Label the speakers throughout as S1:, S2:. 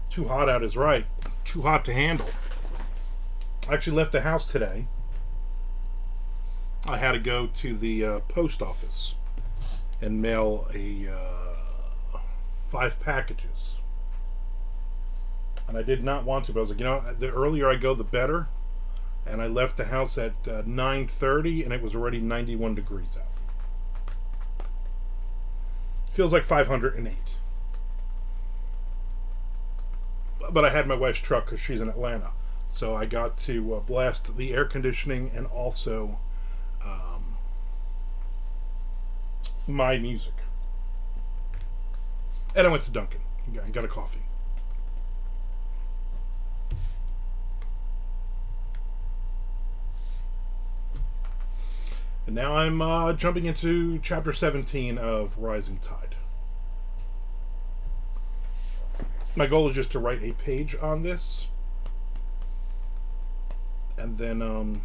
S1: Too hot out is right. Too hot to handle. I actually left the house today. I had to go to the post office and mail a 5 packages. And I did not want to, but I was like, the earlier I go, the better. And I left the house at 9:30, and it was already 91 degrees out. Feels like 508. But I had my wife's truck because she's in Atlanta. So I got to blast the air conditioning and also my music. And I went to Dunkin' and got a coffee. And now I'm jumping into chapter 17 of Rising Tide. My goal is just to write a page on this. And then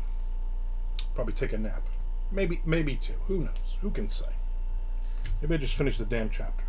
S1: probably take a nap. Maybe two. Who knows? Who can say? Maybe I just finish the damn chapter.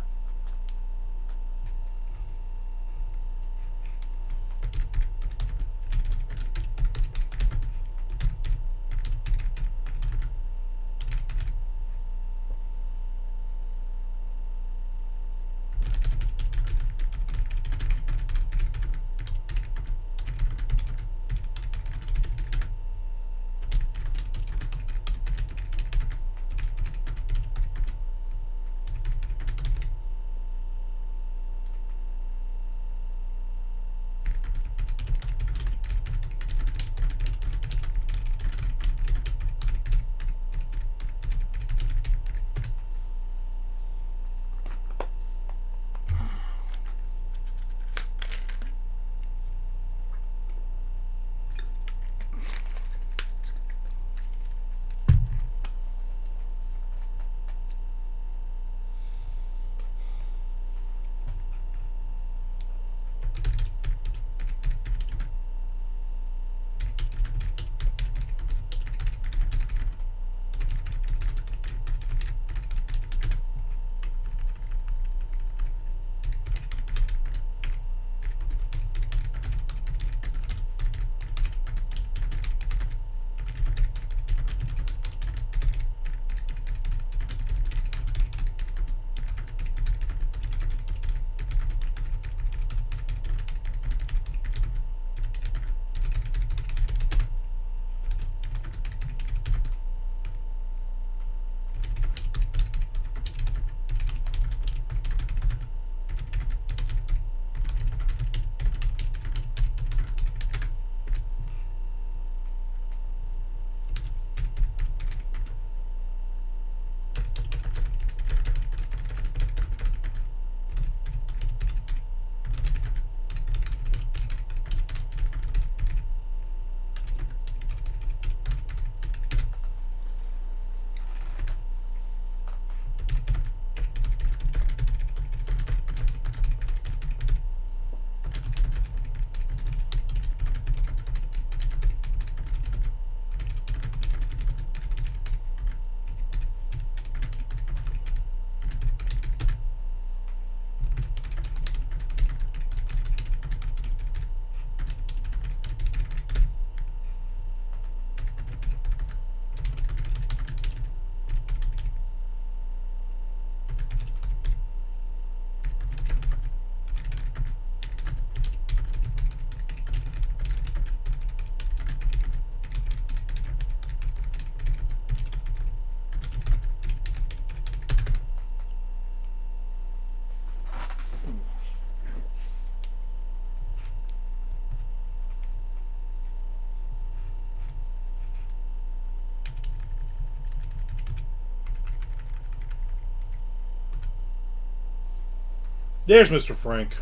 S1: There's Mr. Frank.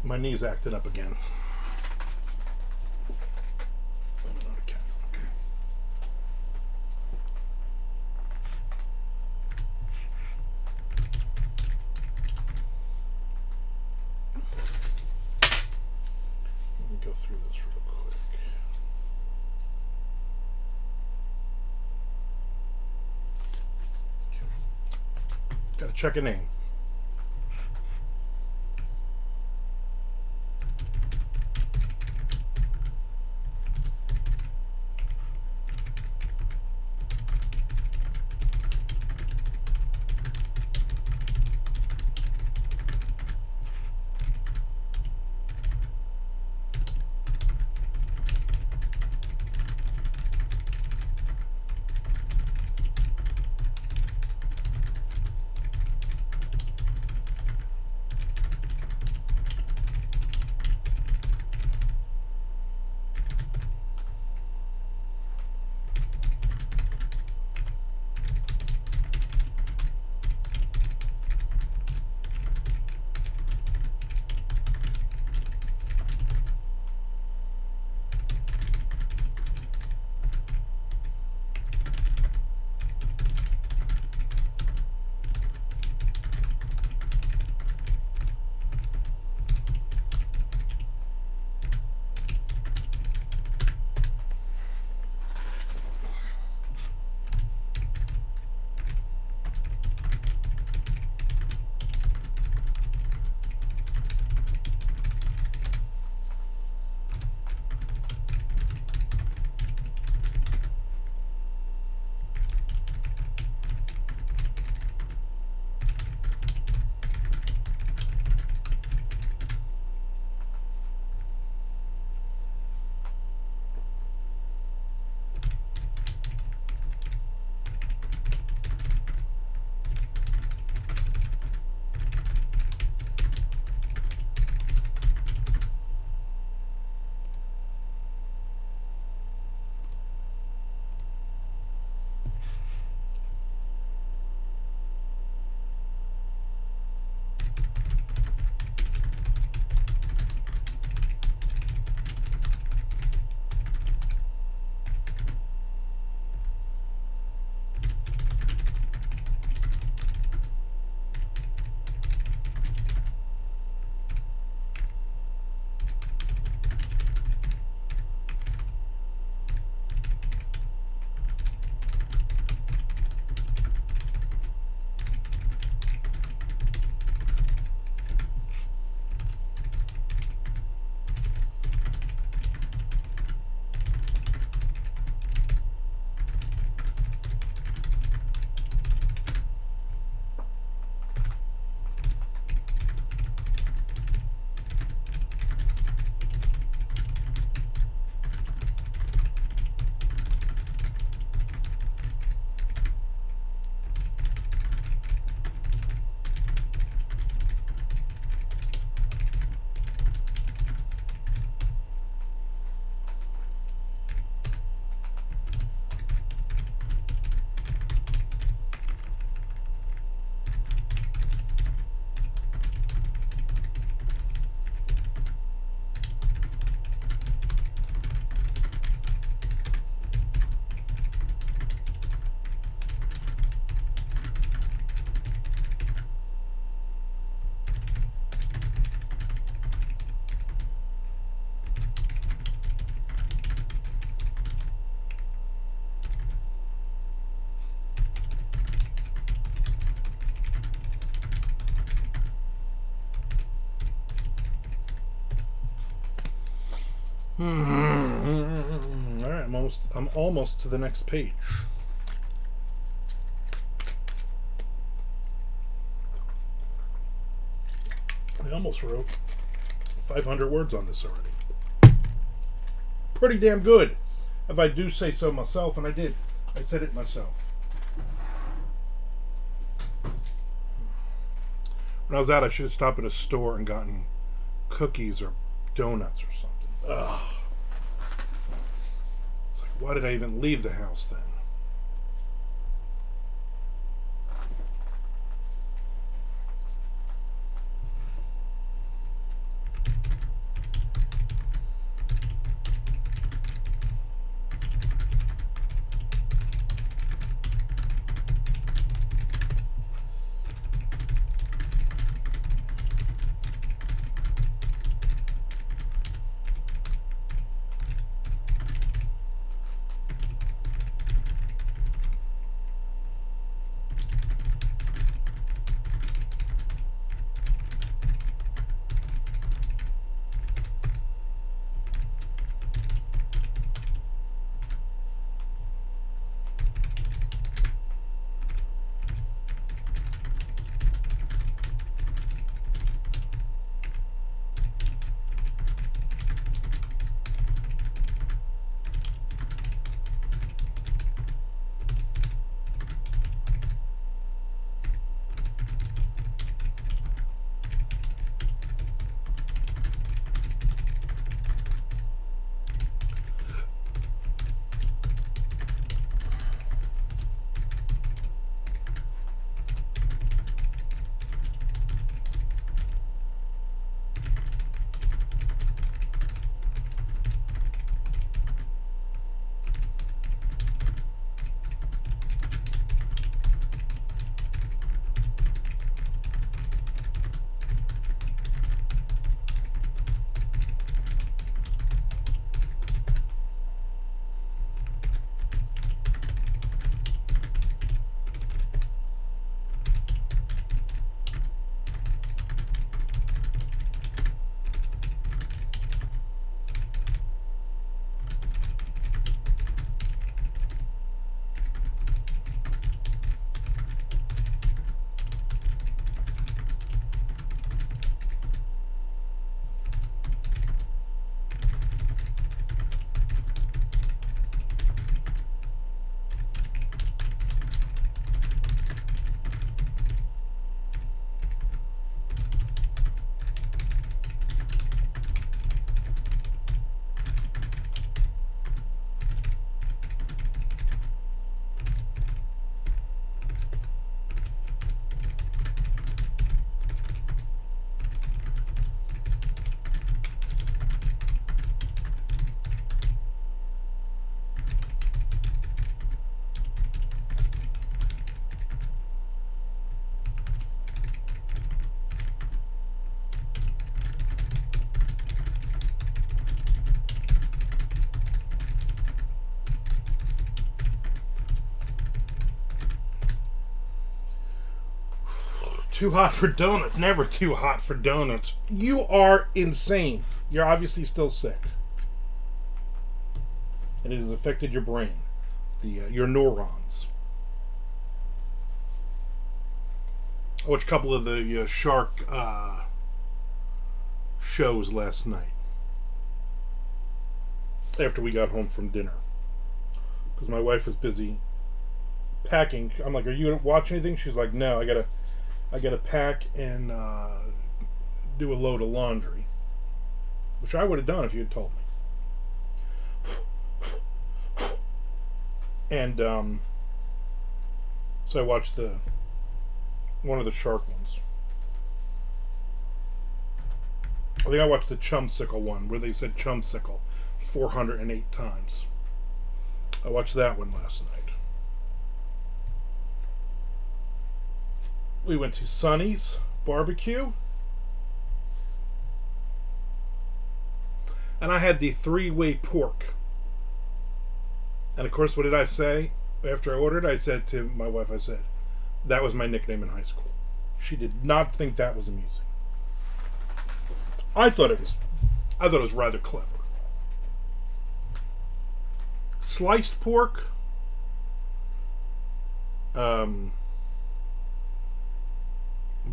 S1: My knee's acting up again. Okay. Let me go through this real quick. Okay. Gotta check a name. All right, I'm almost to the next page. I almost wrote 500 words on this already. Pretty damn good, if I do say so myself, and I did. I said it myself. When I was out, I should have stopped at a store and gotten cookies or donuts or something. Ugh. It's like, why did I even leave the house then? Too hot for donuts. Never too hot for donuts. You are insane. You're obviously still sick. And it has affected your brain, your neurons. I watched a couple of the shark shows last night after we got home from dinner, because my wife was busy packing. I'm like, "Are you gonna watch anything?" She's like, "No, I gotta pack and do a load of laundry," which I would have done if you had told me. And so I watched one of the shark ones. I think I watched the Chumsicle one, where they said Chumsicle 408 times. I watched that one last night. We went to Sonny's Barbecue. And I had the 3-way pork. And of course, what did I say? After I ordered, I said to my wife, I said, that was my nickname in high school. She did not think that was amusing. I thought it was rather clever. Sliced pork. What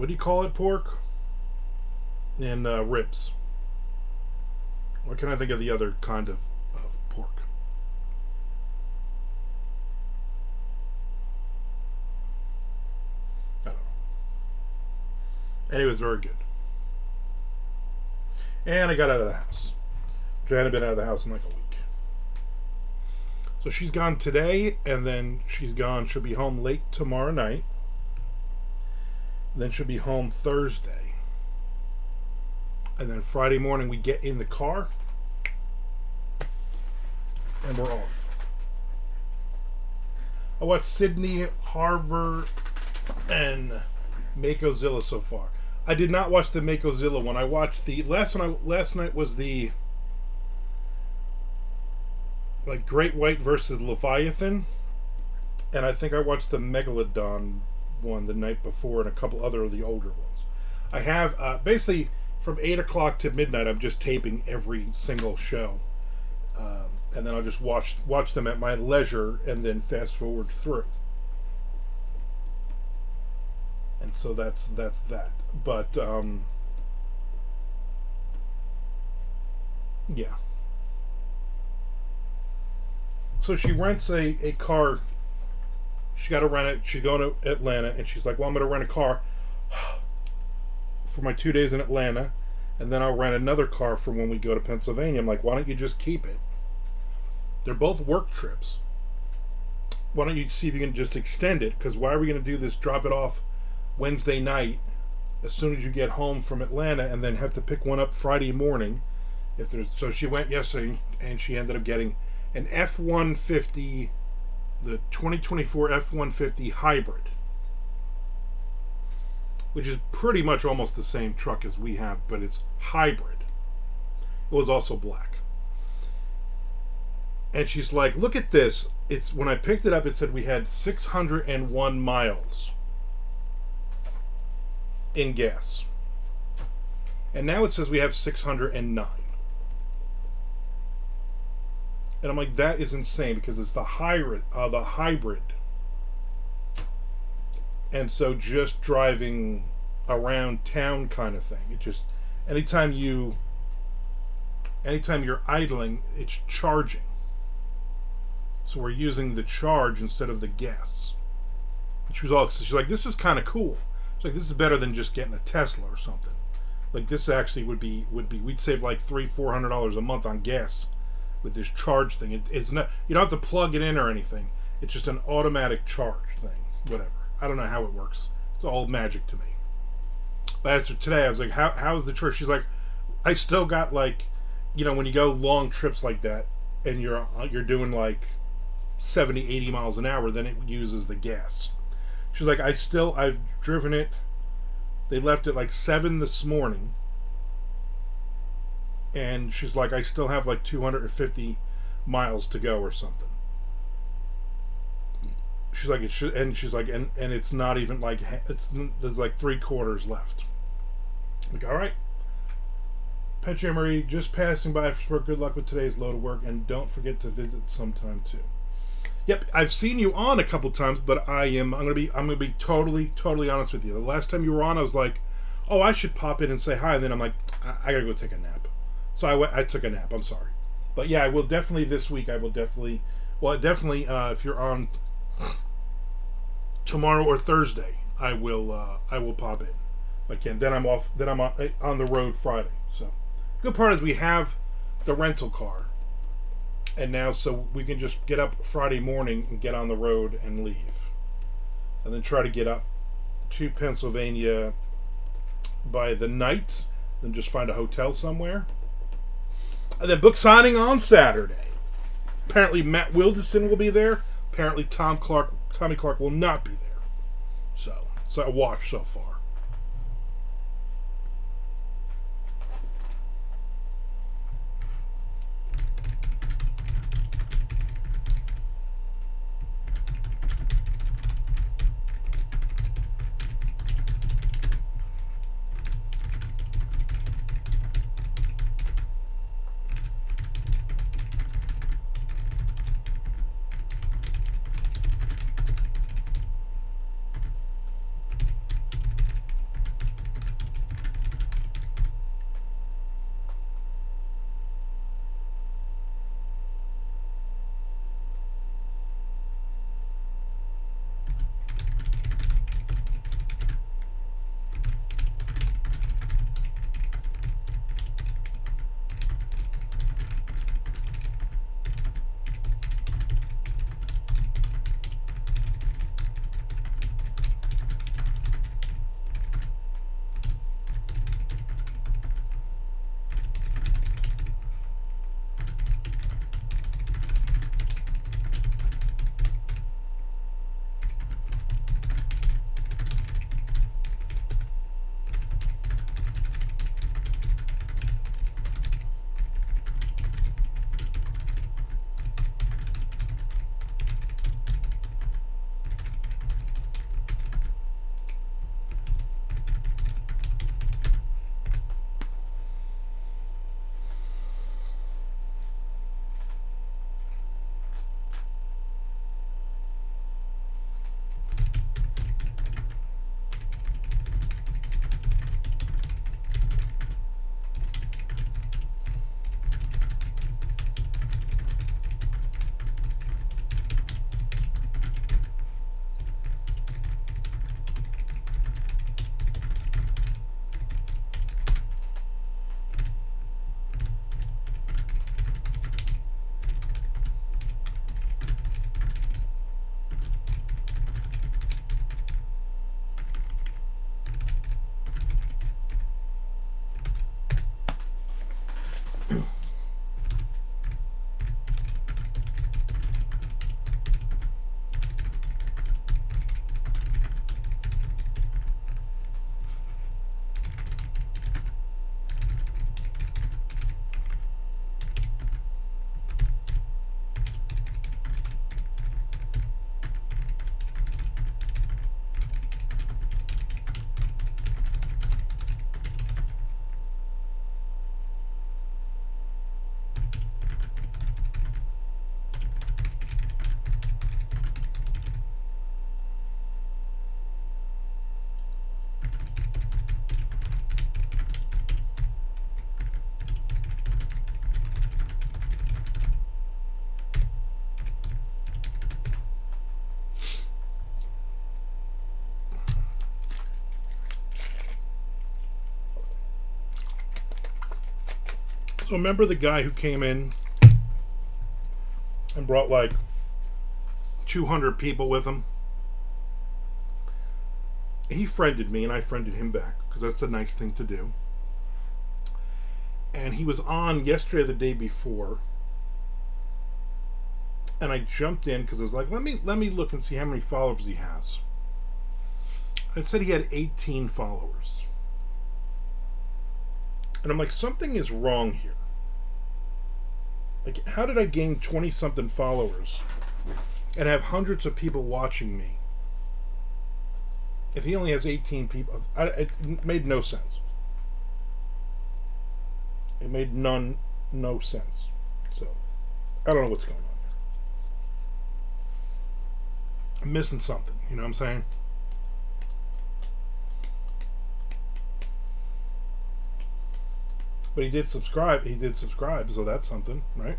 S1: do you call it? Pork? And ribs. What can I think of the other kind of pork? I don't know. And it was very good. And I got out of the house. Which I hadn't been out of the house in like a week. So she's gone today, and then she's gone. She'll be home late tomorrow night. Then she'll be home Thursday. And then Friday morning we get in the car. And we're off. I watched Sydney, Harbour, and Makeozilla so far. I did not watch the Makeozilla one. I watched the last night was the like Great White versus Leviathan, and I think I watched the Megalodon one the night before, and a couple other of the older ones. I have basically from 8 o'clock to midnight. I'm just taping every single show, and then I'll just watch them at my leisure, and then fast forward through. And so that's that. But yeah. So she rents a car. She got to rent it. She's going to Atlanta, and she's like, "Well, I'm going to rent a car for my 2 days in Atlanta, and then I'll rent another car for when we go to Pennsylvania." I'm like, "Why don't you just keep it? They're both work trips. Why don't you see if you can just extend it? Because why are we going to do this? Drop it off Wednesday night as soon as you get home from Atlanta, and then have to pick one up Friday morning." So she went yesterday, and she ended up getting an F-150, the 2024 F-150 hybrid, which is pretty much almost the same truck as we have, but it's hybrid. It was also black. And she's like, "Look at this. It's when I picked it up, it said we had 601 miles in gas. And now it says we have 609. And I'm like, that is insane, because it's the hybrid. And so just driving around town kind of thing. It just anytime you're idling, it's charging. So we're using the charge instead of the gas. And she's like, "This is kind of cool." She's like, "This is better than just getting a Tesla or something. Like, this actually would be we'd save like $300-400 a month on gas with this charge thing. It's not, you don't have to plug it in or anything. It's just an automatic charge thing. Whatever. I don't know how it works. It's all magic to me." But I asked her today, I was like, how's the charge? She's like, "I still got, like, when you go long trips like that, and you're doing like 70-80 miles an hour, then it uses the gas." She's like, I've driven it. They left at like 7 this morning, and she's like, "I still have like 250 miles to go or something." She's like, it should, and she's like, and it's not even like there's like 3/4 left. I'm like, all right, Pet Marie, just passing by for good luck with today's load of work, and don't forget to visit sometime too. Yep, I've seen you on a couple times, but I'm gonna be totally honest with you. The last time you were on, I was like, oh, I should pop in and say hi, and then I'm like, I gotta go take a nap. So I took a nap. I'm sorry, but yeah, I will definitely this week. I will definitely, well, definitely if you're on tomorrow or Thursday, I will pop in if I can. Then I'm off. Then I'm on the road Friday. So good part is we have the rental car, and now so we can just get up Friday morning and get on the road and leave, and then try to get up to Pennsylvania by the night, then just find a hotel somewhere, and then book signing on Saturday. Apparently Matt Wilderson will be there. Apparently Tommy Clark will not be there. So it's a wash so far. So remember the guy who came in and brought like 200 people with him? He friended me and I friended him back because that's a nice thing to do. And he was on yesterday or the day before. And I jumped in because I was like, let me look and see how many followers he has. It said he had 18 followers. And I'm like, something is wrong here. Like, how did I gain 20-something followers and have hundreds of people watching me, if he only has 18 people, it made no sense. It made no sense. So, I don't know what's going on here. I'm missing something, you know what I'm saying? But he did subscribe, so that's something, right?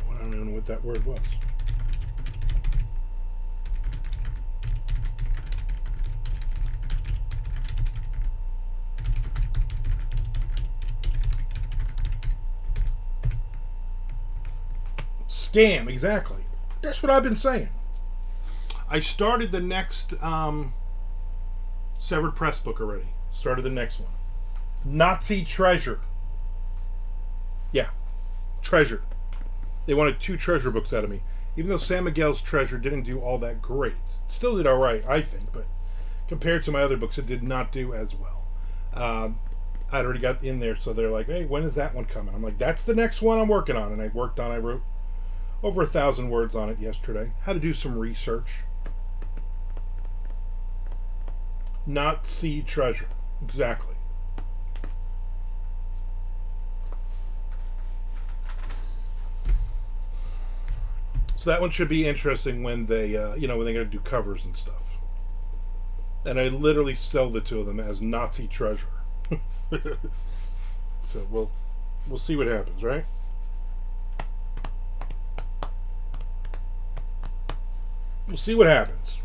S1: I don't even know what that word was. Scam, exactly. That's what I've been saying. I started the next Severed Press book already. Started the next one. Nazi Treasure. Yeah. Treasure. They wanted 2 treasure books out of me. Even though San Miguel's Treasure didn't do all that great. It still did alright, I think, but compared to my other books, it did not do as well. I'd already got in there, so they're like, hey, when is that one coming? I'm like, that's the next one I'm working on. And I wrote over 1,000 words on it yesterday. Had to do some research. Nazi Treasure. Exactly. So that one should be interesting when they, when they're going to do covers and stuff. And I literally sell the 2 of them as Nazi Treasure. So we'll see what happens, right? We'll see what happens.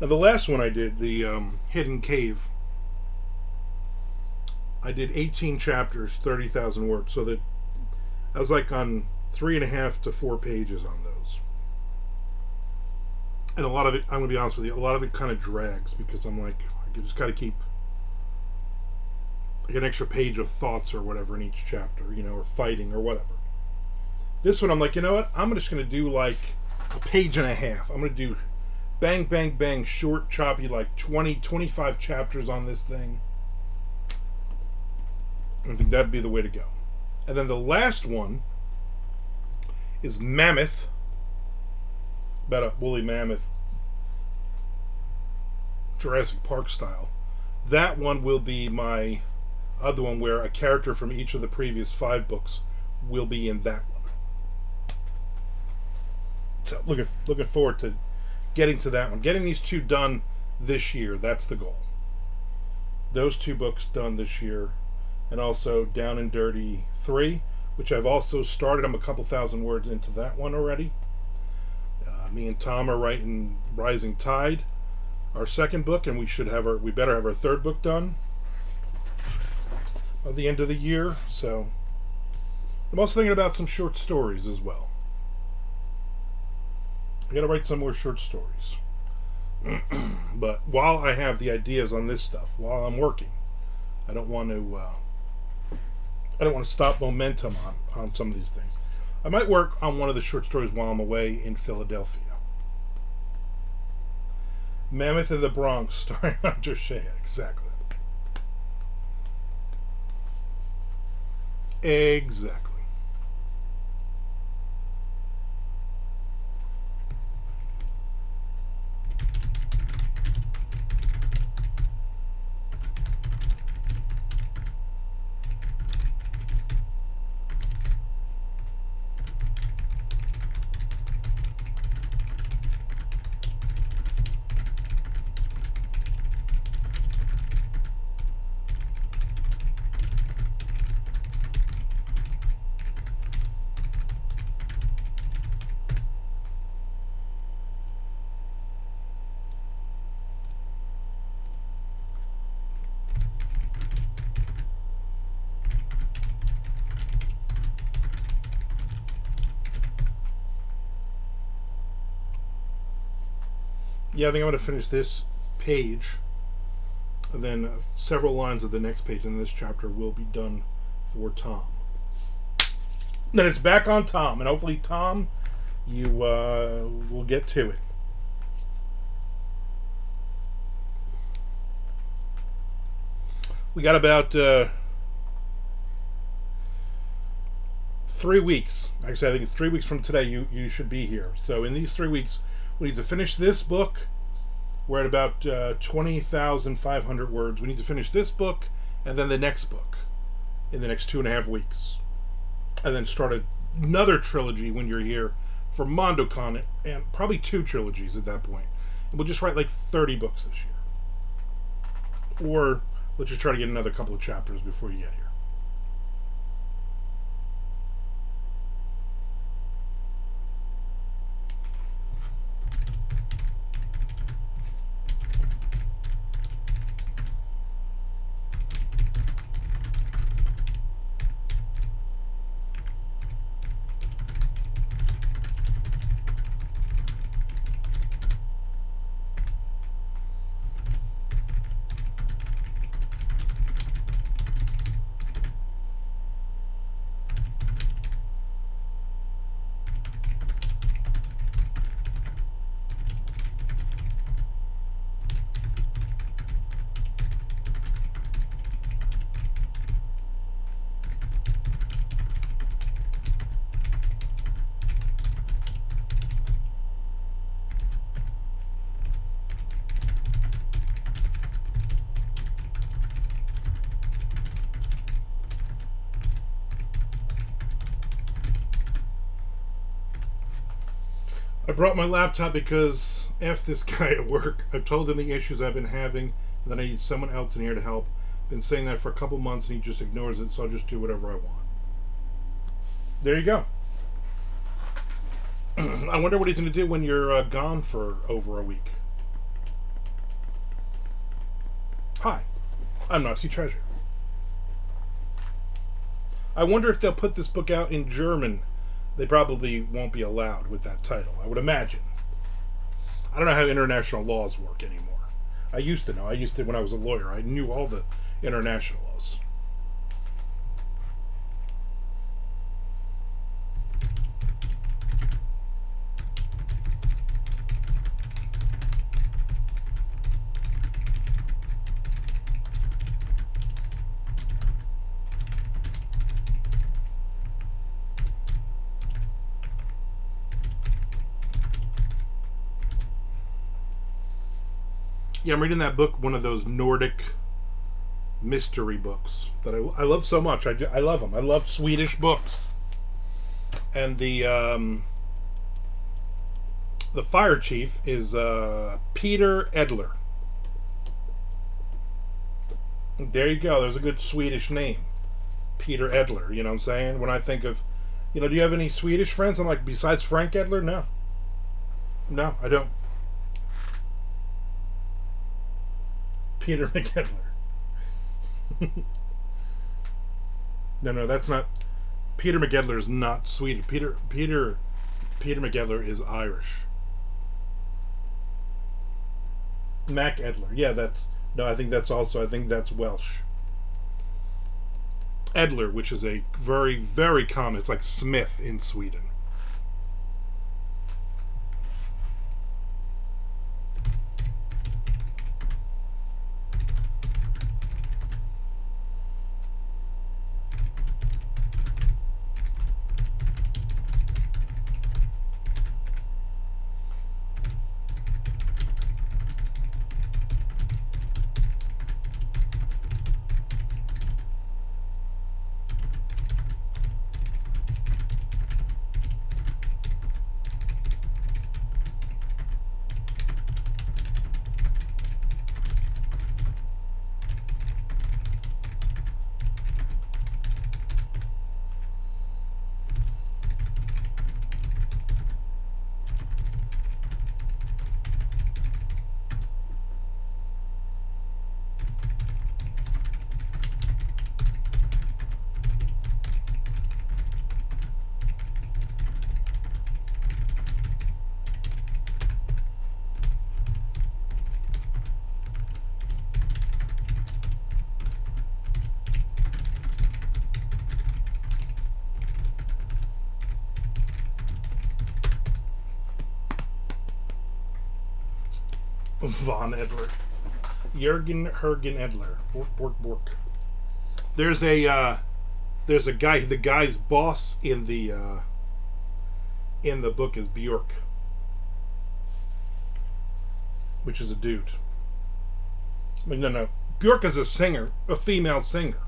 S1: Now the last one I did, the Hidden Cave, I did 18 chapters, 30,000 words. So that I was like on 3.5 to 4 pages on those. And a lot of it, I'm going to be honest with you, a lot of it kind of drags because I'm like, I just got to keep like an extra page of thoughts or whatever in each chapter, or fighting or whatever. This one, I'm like, you know what? I'm just going to do like a page and a half. I'm going to do bang, bang, bang, short, choppy, like 20, 25 chapters on this thing. I think that'd be the way to go. And then the last one is Mammoth, about a woolly mammoth, Jurassic Park style. That one will be my other one where a character from each of the previous 5 books will be in that one. So looking forward to getting to that one. Getting these 2 done this year, that's the goal. Those 2 books done this year. And also Down and Dirty 3, which I've also started. I'm a couple thousand words into that one already. Me and Tom are writing Rising Tide, our second book, and we better have our 3rd book done by the end of the year. So I'm also thinking about some short stories as well. I gotta write some more short stories. But while I have the ideas on this stuff, while I'm working, I don't want to stop momentum on some of these things. I might work on one of the short stories while I'm away in Philadelphia. Mammoth in the Bronx, starring Hunter Shea. Exactly. Exactly. Yeah, I think I'm going to finish this page, and then several lines of the next page in this chapter will be done for Tom. Then it's back on Tom, and hopefully, Tom, you will get to it. We got about 3 weeks. Actually, I think it's 3 weeks from today. You should be here. So in these 3 weeks, we need to finish this book. We're at about 20,500 words. We need to finish this book and then the next book in the next 2.5 weeks, and then start another trilogy when you're here for MondoCon, and probably 2 trilogies at that point. And we'll just write like 30 books this year, or let's just try to get another couple of chapters before you get here. I brought my laptop because F this guy at work. I've told him the issues I've been having, and that I need someone else in here to help. Been saying that for a couple months and he just ignores it, so I'll just do whatever I want. There you go. I wonder what he's going to do when you're gone for over a week. Hi, I'm Nazi Treasure. I wonder if they'll put this book out in German. They probably won't be allowed with that title, I would imagine. I don't know how international laws work anymore. I used to know. I used to, when I was a lawyer, I knew all the international laws. Yeah, I'm reading that book, one of those Nordic mystery books that I love so much. I love them. I love Swedish books. And the fire chief is Peter Edler. There you go. There's a good Swedish name. Peter Edler, you know what I'm saying? When I think of, do you have any Swedish friends? I'm like, besides Frank Edler? No. No, I don't. Peter McEdler. No, that's not. Peter McEdler is not Swedish. Peter McEdler is Irish. Mac Edler. Yeah, I think that's Welsh. Edler, which is a very, very common. It's like Smith in Sweden. Von Edler. Jürgen Hergen Edler. Bork, bork, bork. There's a guy. The guy's boss in the book is Bjork, which is a dude. No. Bjork is a singer, a female singer.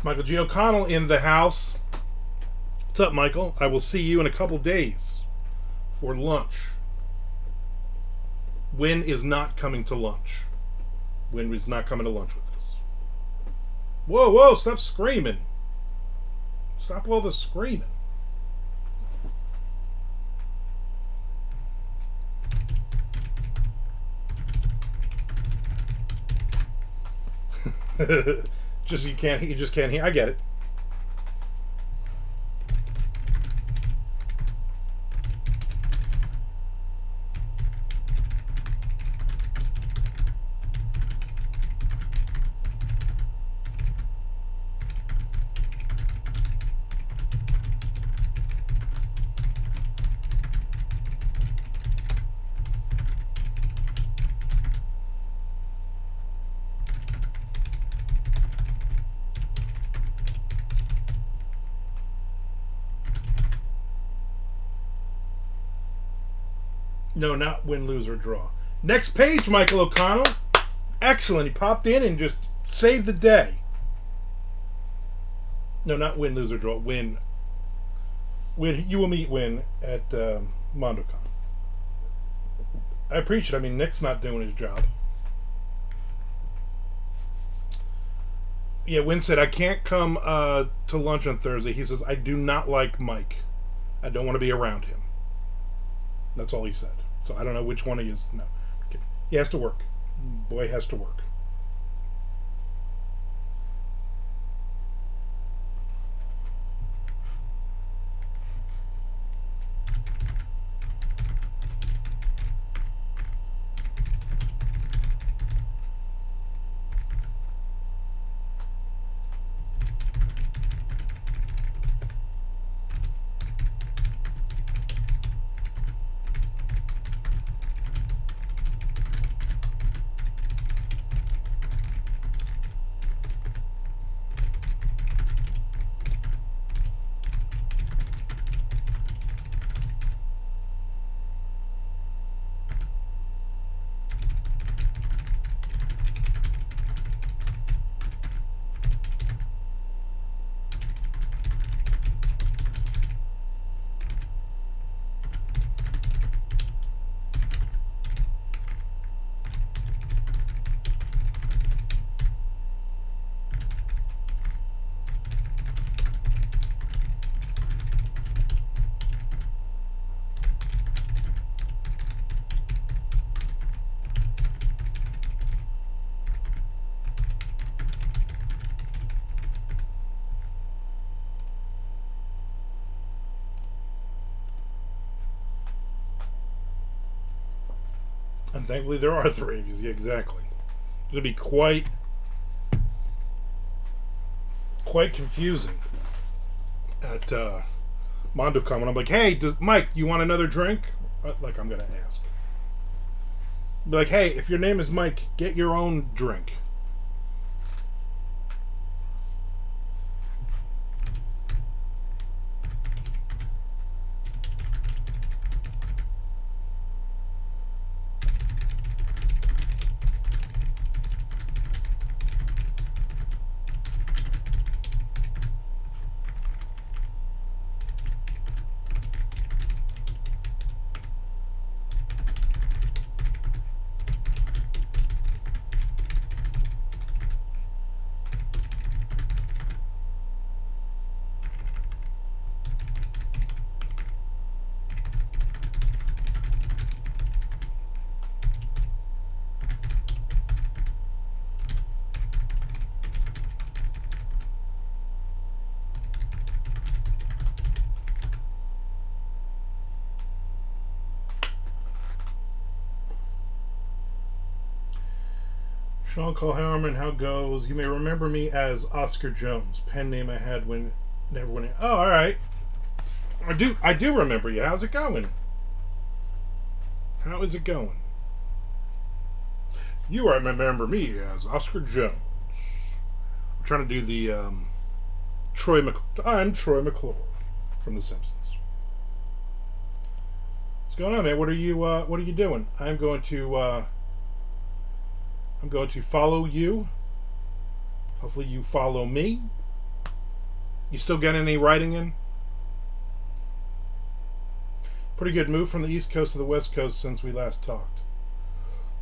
S1: Michael G. O'Connell in the house. What's up, Michael? I will see you in a couple days for lunch. Win is not coming to lunch. Win is not coming to lunch with us. Whoa, stop screaming. Stop all the screaming. You just can't hear. I get it. No, not win, lose, or draw. Next page, Michael O'Connell. Excellent. He popped in and just saved the day. No, not win, lose, or draw. Win. You will meet Win at MondoCon. I appreciate it. I mean, Nick's not doing his job. Yeah, Win said, I can't come to lunch on Thursday. He says, I do not like Mike. I don't want to be around him. That's all he said. So I don't know which one he is. No. He has to work. Boy has to work. And thankfully there are three of you. Yeah, exactly. It'll be quite confusing at MondoCon when I'm like, hey, Mike, you want another drink? Like I'm going to ask. Be like, hey, if your name is Mike, get your own drink. Sean Cole Harriman, how goes? You may remember me as Oscar Jones, pen name I had when never went. Oh, all right. I do remember you. How's it going? How is it going? You remember me as Oscar Jones. I'm trying to do the I'm Troy McClure from The Simpsons. What's going on, man? What are you doing? I'm going to follow you. Hopefully you follow me. You still getting any writing in? Pretty good move from the East Coast to the West Coast since we last talked.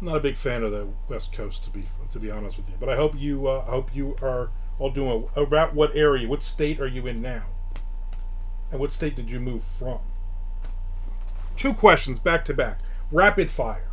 S1: I'm not a big fan of the West Coast, to be honest with you. But I hope you are all doing about what area, what state are you in now, and what state did you move from? 2 questions back to back, rapid fire.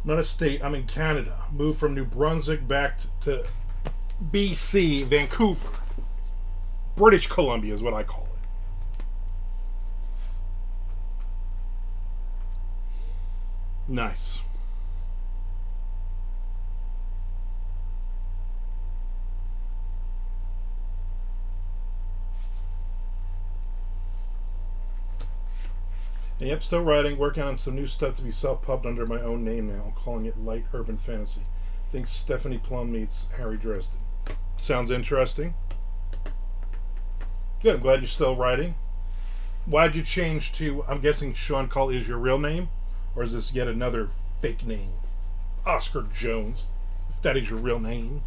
S1: Not a state. I'm in Canada. Moved from New Brunswick back to BC, Vancouver. British Columbia is what I call it. Nice. And yep, still writing, working on some new stuff to be self-pubbed under my own name now. I'm calling it Light Urban Fantasy. Think Stephanie Plum meets Harry Dresden. Sounds interesting. Good, I'm glad you're still writing. Why'd you change to, I'm guessing Sean Call is your real name? Or is this yet another fake name? Oscar Jones, if that is your real name.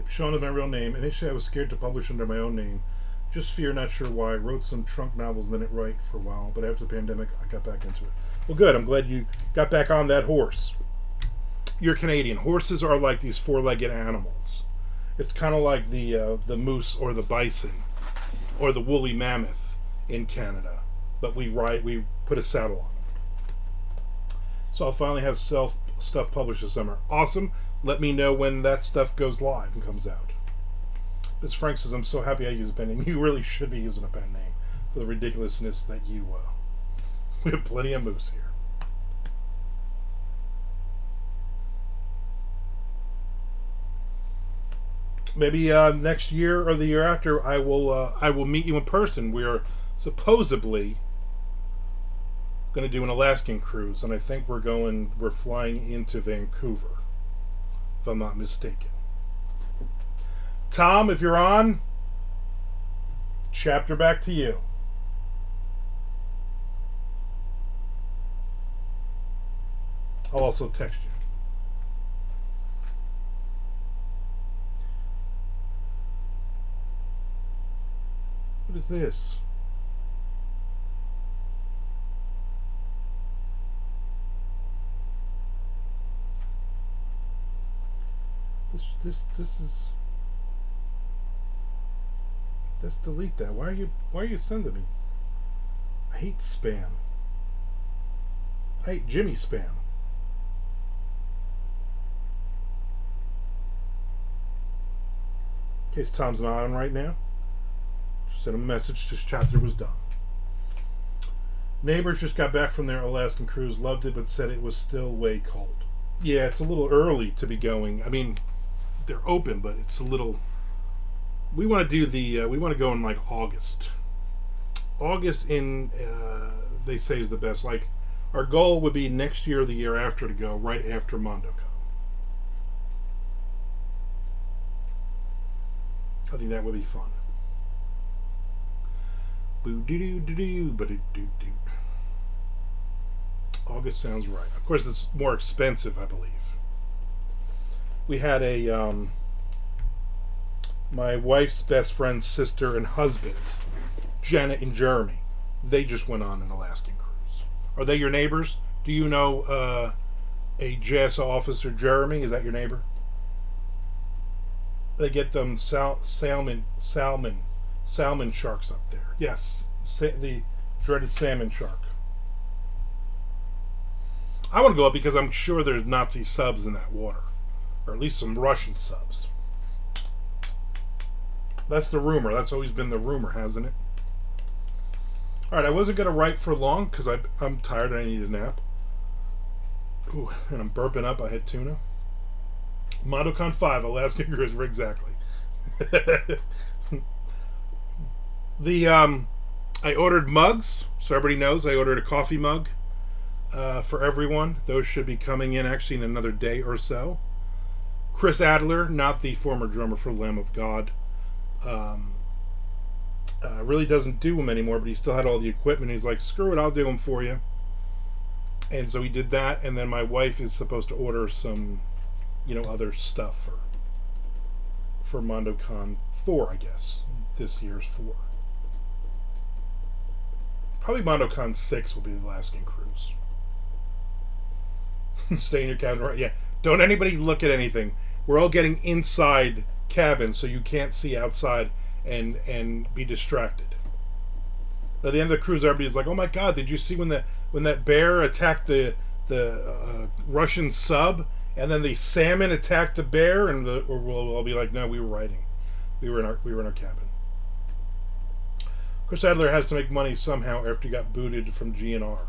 S1: Sean is my real name. Initially, I was scared to publish under my own name. Just fear, not sure why. Wrote some trunk novels, didn't write for a while, but after the pandemic, I got back into it. Well, good. I'm glad you got back on that horse. You're Canadian. Horses are like these 4-legged animals. It's kind of like the moose or the bison or the woolly mammoth in Canada, but we put a saddle on them. So I'll finally have stuff published this summer. Awesome. Let me know when that stuff goes live and comes out. Ms. Frank says, I'm so happy I use a pen name. You really should be using a pen name for the ridiculousness that you we have plenty of moose here. Maybe next year or the year after, I will meet you in person. We are supposedly going to do an Alaskan cruise, and I think we're flying into Vancouver, if I'm not mistaken. Tom, if you're on, chapter back to you. I'll also text you. What is this? This is. Let's delete that. Why are you sending me? I hate spam. I hate Jimmy spam. In case Tom's not on right now, just sent him a message. This chapter was done. Neighbors just got back from their Alaskan cruise. Loved it, but said it was still way cold. Yeah, it's a little early to be going. I mean, they're open, but it's a little. We want to do the. We want to go in like August. August in they say is the best. Like our goal would be next year or the year after to go right after MondoCon. I think that would be fun. Boo doo doo doo doo, but doo doo doo. August sounds right. Of course, it's more expensive, I believe. We had a my wife's best friend's sister and husband, Janet and Jeremy. They just went on an Alaskan cruise. Are they your neighbors? Do you know a JSA officer, Jeremy? Is that your neighbor? They get them salmon sharks up there. Yes, the dreaded salmon shark. I want to go up because I'm sure there's Nazi subs in that water, or at least some Russian subs. That's the rumor. That's always been the rumor, hasn't it? All right, I wasn't going to write for long because I'm tired and I need a nap. Ooh, and I'm burping up. I had tuna. MondoCon 5, Alaskan Cruise, exactly. I ordered mugs, so everybody knows I ordered a coffee mug for everyone. Those should be coming in actually in another day or so. Chris Adler, not the former drummer for Lamb of God, really doesn't do them anymore, but he still had all the equipment. He's like, screw it, I'll do them for you. And so he did that, and then my wife is supposed to order some, other stuff for MondoCon 4, I guess. This year's 4. Probably MondoCon 6 will be the Alaskan Cruise. Stay in your cabin, right? Yeah. Don't anybody look at anything. We're all getting inside cabins so you can't see outside and be distracted. At the end of the cruise, everybody's like, "Oh my God! Did you see when that bear attacked the Russian sub, and then the salmon attacked the bear?" And we'll be like, "No, we were riding. We were in our cabin." Chris Adler has to make money somehow after he got booted from GNR.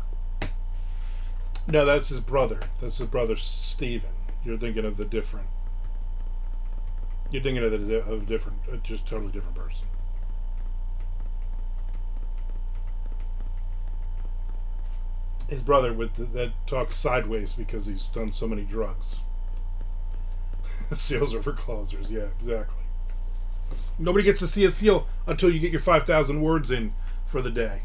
S1: No, that's his brother. That's his brother Steven. You're thinking of the different. You're thinking of a different, just totally different person. His brother that talks sideways because he's done so many drugs. Seals are for closers. Yeah, exactly. Nobody gets to see a seal until you get your 5,000 words in for the day.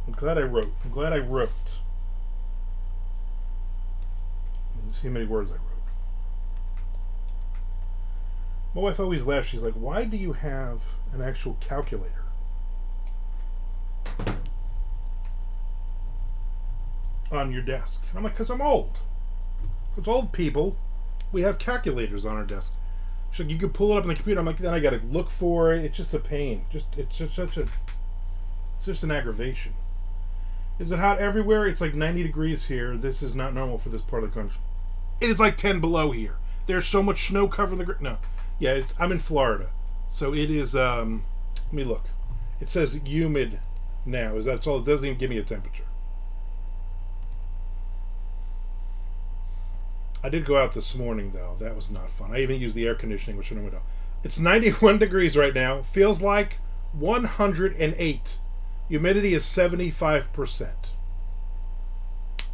S1: I'm glad I wrote. See how many words I wrote. My wife always laughs. She's like, "Why do you have an actual calculator?" On your desk. And I'm like, "Because I'm old. Because old people, we have calculators on our desk." She's like, "You can pull it up on the computer." I'm like, "Then I got to look for it. It's just a pain. It's just an aggravation." Is it hot everywhere? It's like 90 degrees here. This is not normal for this part of the country. It is like 10 below here. There's so much snow covering the no. Yeah, I'm in Florida, so it is. Let me look. It says humid now. That's all? It doesn't even give me a temperature. I did go out this morning though. That was not fun. I even used the air conditioning, which I don't know. It's 91 degrees right now. Feels like 108. Humidity is 75%.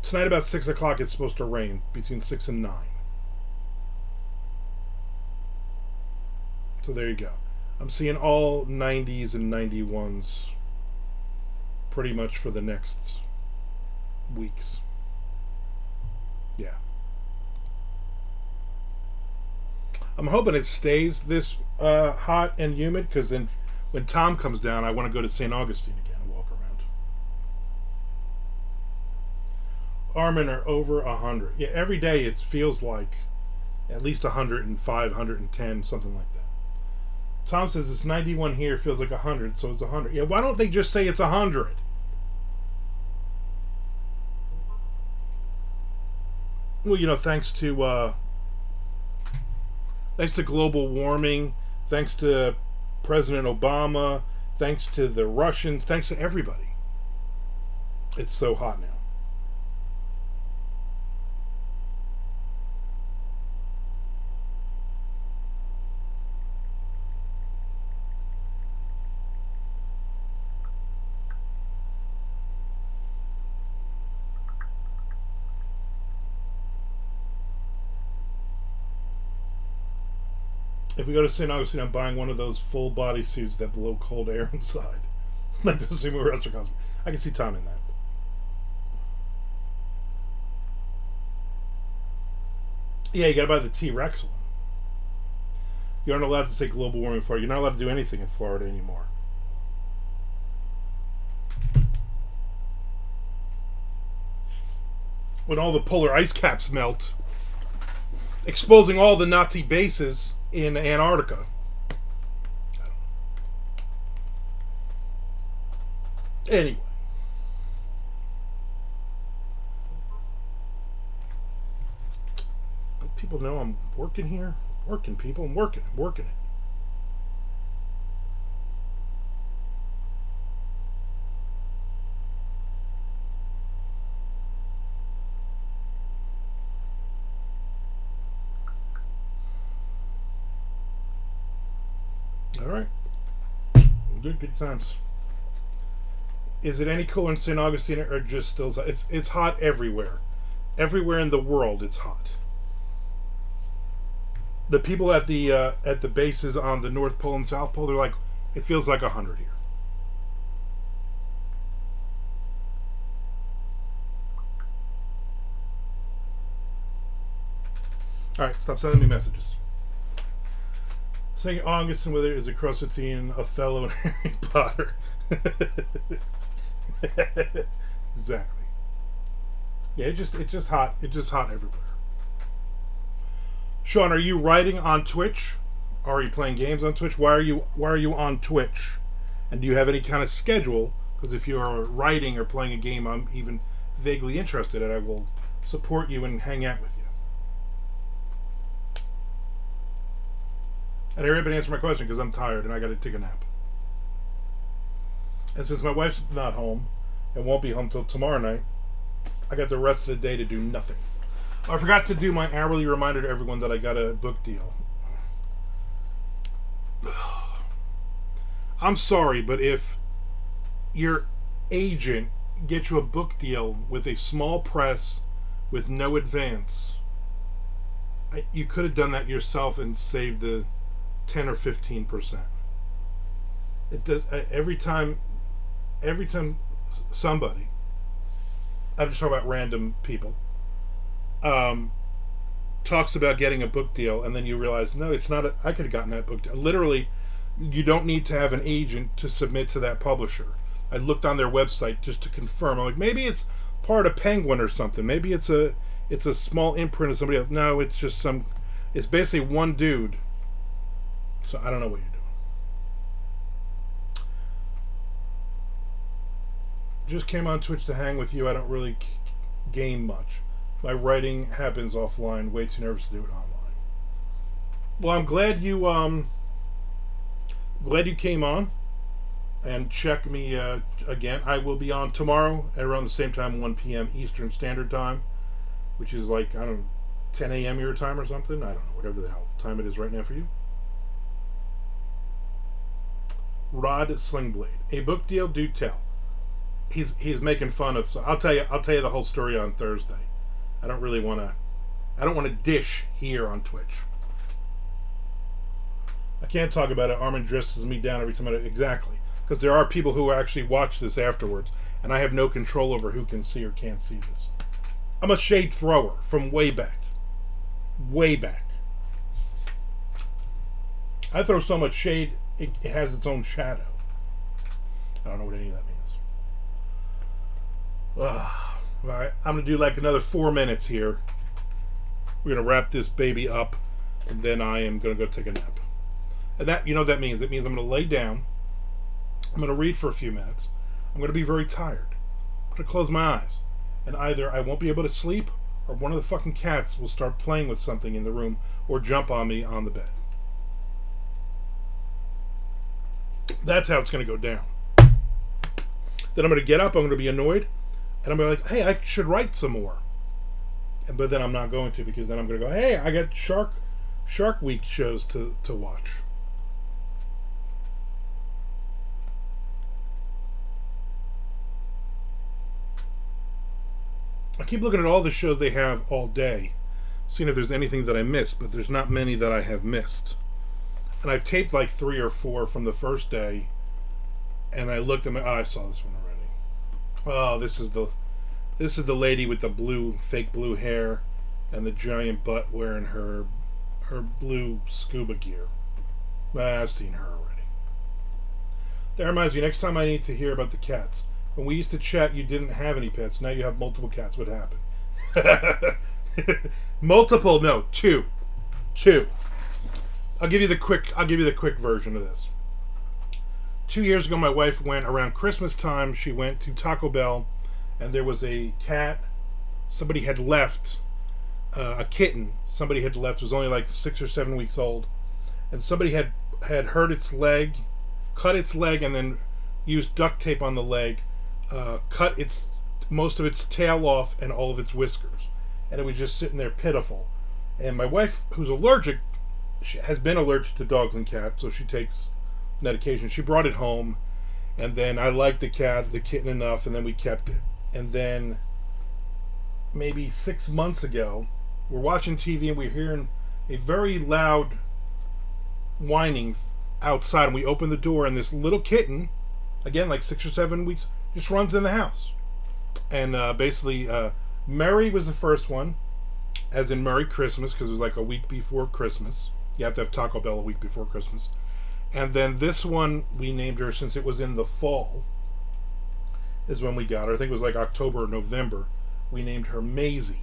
S1: Tonight about 6 o'clock it's supposed to rain, between 6 and 9. So there you go. I'm seeing all 90s and 91s pretty much for the next weeks. Yeah. I'm hoping it stays this hot and humid, because then when Tom comes down, I want to go to St. Augustine again and walk around. Armand are over 100. Yeah, every day it feels like at least 105, 110, something like that. Tom says it's 91 here, feels like 100, so it's 100. Yeah, why don't they just say it's 100? Well, thanks to global warming, thanks to President Obama, thanks to the Russians, thanks to everybody. It's so hot now. If we go to St. Augustine, I'm buying one of those full body suits that blow cold air inside. Like the sumo wrestler costume. I can see Tom in that. Yeah, you gotta buy the T-Rex one. You aren't allowed to say global warming in Florida. You're not allowed to do anything in Florida anymore. When all the polar ice caps melt, exposing all the Nazi bases in Antarctica. Anyway. People know I'm working here. Working, people. I'm working it. All right. Good times. Is it any cooler in St. Augustine or just still? It's hot everywhere. Everywhere in the world, it's hot. The people at the bases on the North Pole and South Pole, they're like, it feels like 100 here. All right, stop sending me messages. St. Augustine, whether it is across between Othello and Harry Potter. Exactly. Yeah, it's just hot. It's just hot everywhere. Sean, are you writing on Twitch? Or are you playing games on Twitch? Why are you on Twitch? And do you have any kind of schedule? Because if you are writing or playing a game I'm even vaguely interested in, I will support you and hang out with you. And I already been answering my question because I'm tired and I got to take a nap. And since my wife's not home and won't be home till tomorrow night, I got the rest of the day to do nothing. I forgot to do my hourly reminder to everyone that I got a book deal. I'm sorry, but if your agent gets you a book deal with a small press with no advance, you could have done that yourself and saved the 10 or 15%. It does every time somebody, I'm just talking about random people, talks about getting a book deal, and then you realize, no, it's not. I could have gotten that book deal. Literally, you don't need to have an agent to submit to that publisher. I looked on their website just to confirm. I'm like, maybe it's part of Penguin or something. Maybe it's a small imprint of somebody else. No, it's just it's basically one dude. So I don't know what you're doing. Just came on Twitch to hang with you. I don't really game much. My writing happens offline. Way too nervous to do it online. Well, I'm glad you came on and check me again. I will be on tomorrow at around the same time, 1 p.m. Eastern Standard Time, which is like, I don't know, 10 a.m. your time or something. I don't know, whatever the hell time it is right now for you. Rod Slingblade, a book deal. Do tell. He's making fun of. So I'll tell you the whole story on Thursday. I don't want to dish here on Twitch. I can't talk about it. Armand dresses me down every time exactly, because there are people who actually watch this afterwards, and I have no control over who can see or can't see this. I'm a shade thrower from way back. Way back. I throw so much shade, it has its own shadow. I don't know what any of that means. Alright, I'm going to do like another 4 minutes here. We're going to wrap this baby up, and then I am going to go take a nap. And that, you know what that means? It means I'm going to lay down. I'm going to read for a few minutes. I'm going to be very tired. I'm going to close my eyes. And either I won't be able to sleep, or one of the fucking cats will start playing with something in the room, or jump on me on the bed. That's how it's going to go down. Then I'm going to get up, I'm going to be annoyed, and I'm going to be like, hey, I should write some more. But then I'm not going to, because then I'm going to go, hey, I got Shark Week shows to watch. I keep looking at all the shows they have all day, seeing if there's anything that I missed, but there's not many that I have missed. And I've taped like 3 or 4 from the first day, and I looked at my. Oh, I saw this one already. Oh, this is the lady with the fake blue hair, and the giant butt wearing her blue scuba gear. I've seen her already. That reminds me, next time I need to hear about the cats. When we used to chat, you didn't have any pets. Now you have multiple cats. What happened? Multiple? No, two. I'll give you the quick version of this. 2 years ago, my wife went around Christmas time. She went to Taco Bell, and there was a cat. Somebody had left a kitten. Somebody had left. It was only like 6 or 7 weeks old, and somebody had hurt its leg, cut its leg, and then used duct tape on the leg, cut most of its tail off and all of its whiskers, and it was just sitting there pitiful. And my wife, who's allergic, she has been allergic to dogs and cats, so she takes medication. She brought it home, and then I liked the kitten enough, and then we kept it. And then maybe 6 months ago, we're watching TV and we're hearing a very loud whining outside, and we open the door, and this little kitten, again like 6 or 7 weeks, just runs in the house. And basically Merry was the first one, as in Merry Christmas, because it was like a week before Christmas. You have to have Taco Bell a week before Christmas. And then this one, we named her, since it was in the fall, is when we got her. I think it was like October or November. We named her Maisie.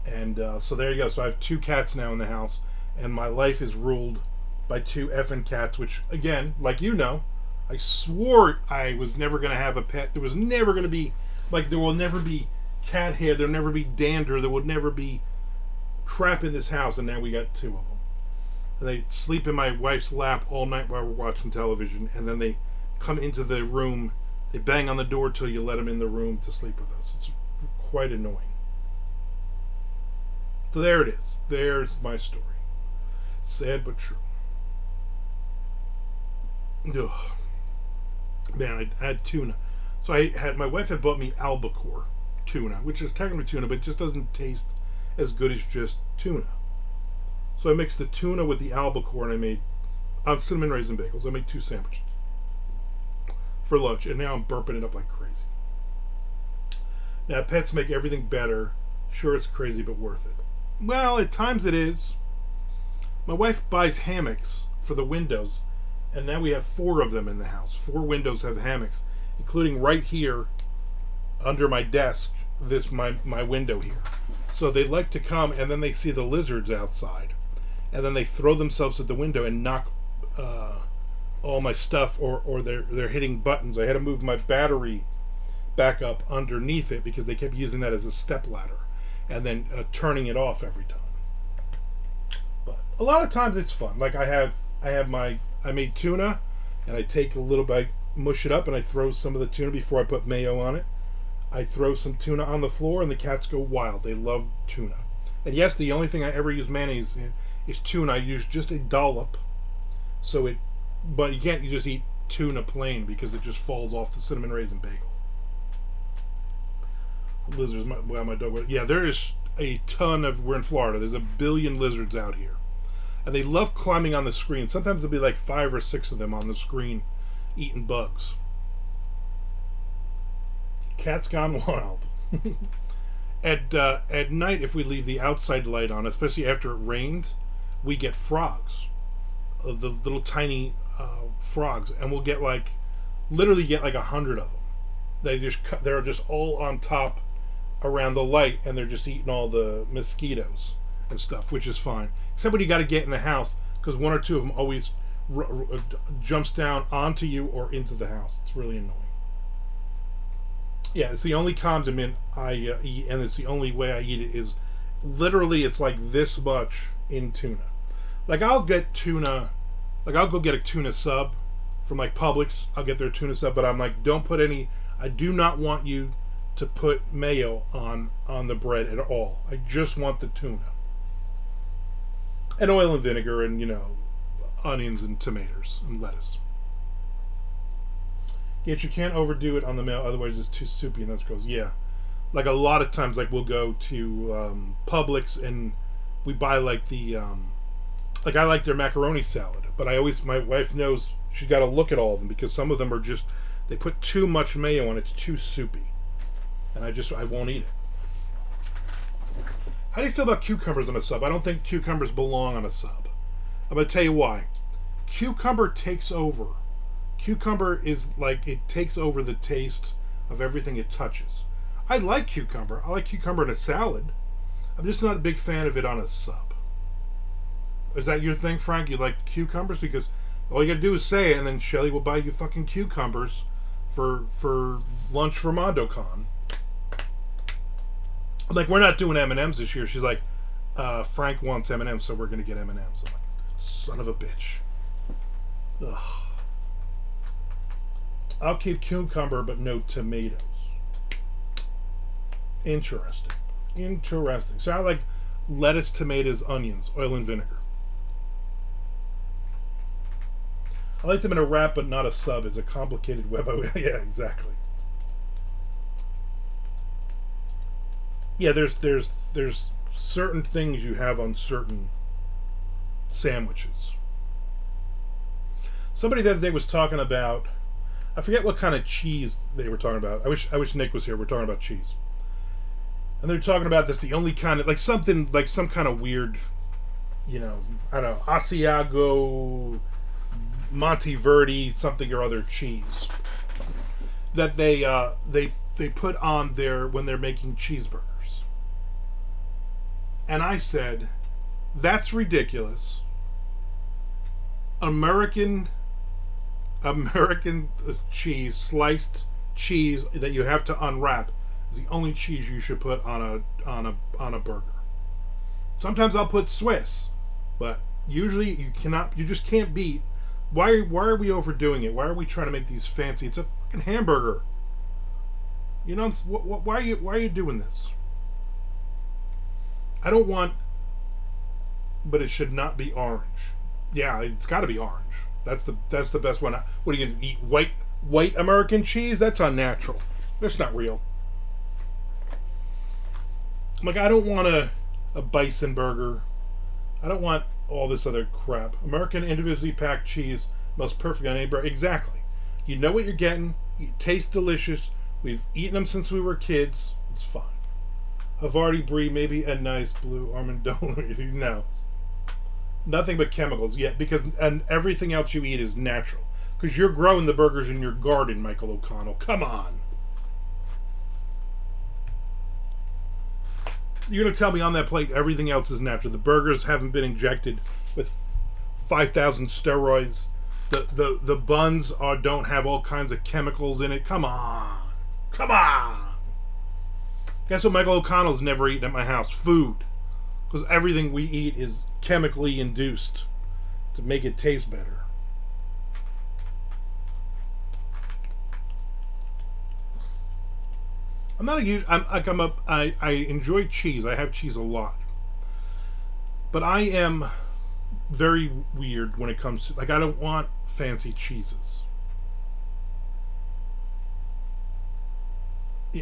S1: And so there you go. So I have 2 cats now in the house, and my life is ruled by 2 effing cats, which, again, like you know, I swore I was never going to have a pet. There was never going to be, like, there will never be cat hair, there'll never be dander, there would never be crap in this house, and now we got 2 of them. And they sleep in my wife's lap all night while we're watching television, and then they come into the room, they bang on the door till you let them in the room to sleep with us. It's quite annoying. So there it is. There's my story. Sad but true. Ugh. Man, I had tuna. So my wife had bought me albacore tuna, which is technically tuna, but it just doesn't taste as good as just tuna. So I mixed the tuna with the albacore, and I made cinnamon raisin bagels. I made 2 sandwiches for lunch, and now I'm burping it up like crazy. Now, pets make everything better. Sure, it's crazy, but worth it. Well, at times it is. My wife buys hammocks for the windows, and now we have 4 of them in the house. 4 windows have hammocks, including right here under my desk, my window here. So they like to come, and then they see the lizards outside, and then they throw themselves at the window and knock all my stuff, or they're hitting buttons. I had to move my battery back up underneath it because they kept using that as a step ladder, and then turning it off every time. But a lot of times it's fun. Like I made tuna, and I take a little bit, mush it up, and I throw some of the tuna before I put mayo on it. I throw some tuna on the floor, and the cats go wild. They love tuna. And yes, the only thing I ever use mayonnaise in is tuna. I use just a dollop, but you can't just eat tuna plain because it just falls off the cinnamon raisin bagel. Lizards, my dog. Yeah, there is a ton of. We're in Florida. There's a billion lizards out here, and they love climbing on the screen. Sometimes there'll be like 5 or 6 of them on the screen, eating bugs. Cats gone wild. At night, if we leave the outside light on, especially after it rains, we get frogs, the little tiny frogs, and we'll literally get like 100 of them. They're just all on top around the light, and they're just eating all the mosquitoes and stuff, which is fine. Except when you got to get in the house, because 1 or 2 of them always jumps down onto you or into the house. It's really annoying. Yeah, it's the only condiment I eat, and it's the only way I eat it is literally it's like this much in tuna. Like I'll get tuna, like I'll go get a tuna sub from like Publix. I'll get their tuna sub, but I'm like, don't put any. I do not want you to put mayo on the bread at all. I just want the tuna and oil and vinegar, and onions and tomatoes and lettuce. Yet you can't overdo it on the mayo, otherwise it's too soupy and that's gross. Yeah, like a lot of times, like we'll go to Publix and we buy like Like, I like their macaroni salad, but my wife knows she's got to look at all of them because some of them are just, they put too much mayo on it. It's too soupy. And I won't eat it. How do you feel about cucumbers on a sub? I don't think cucumbers belong on a sub. I'm going to tell you why. Cucumber takes over. Cucumber is like, it takes over the taste of everything it touches. I like cucumber. I like cucumber in a salad. I'm just not a big fan of it on a sub. Is that your thing, Frank? You like cucumbers? Because all you gotta do is say it, and then Shelly will buy you fucking cucumbers for lunch for MondoCon. Like, we're not doing M&Ms this year. She's like, Frank wants M&Ms, so we're gonna get M&Ms. I'm like, son of a bitch. Ugh. I'll keep cucumber, but no tomatoes. Interesting. So I like lettuce, tomatoes, onions, oil, and vinegar. I like them in a wrap, but not a sub. It's a complicated web. Yeah, exactly. Yeah, there's certain things you have on certain sandwiches. Somebody the other day was talking about, I forget what kind of cheese they were talking about. I wish Nick was here. We're talking about cheese. And they're talking about this, the only kind of, like something, like some kind of weird, I don't know, Asiago, Monteverdi, something or other cheese that they put on there when they're making cheeseburgers. And I said, that's ridiculous. American cheese, sliced cheese that you have to unwrap, is the only cheese you should put on a burger. Sometimes I'll put Swiss, but usually you just can't beat. Why are we overdoing it? Why are we trying to make these fancy? It's a fucking hamburger. Why are you doing this? I don't want, but it should not be orange. Yeah, it's got to be orange. That's the best one. What are you gonna eat? White American cheese? That's unnatural. That's not real. Like, I don't want a bison burger. I don't want all this other crap. American individually packed cheese, most perfectly on any burger. Exactly. You know what you're getting. It tastes delicious. We've eaten them since we were kids. It's fine. Havarti Brie, maybe a nice blue Armand. No. Nothing but chemicals. Yeah, and everything else you eat is natural. Because you're growing the burgers in your garden, Michael O'Connell. Come on. You're going to tell me on that plate everything else is natural. The burgers haven't been injected with 5,000 steroids. The buns don't have all kinds of chemicals in it. Come on. Guess what Michael O'Connell's never eaten at my house? Food. Because everything we eat is chemically induced to make it taste better. I'm not a huge. I enjoy cheese. I have cheese a lot, but I am very weird when it comes to, like, I don't want fancy cheeses.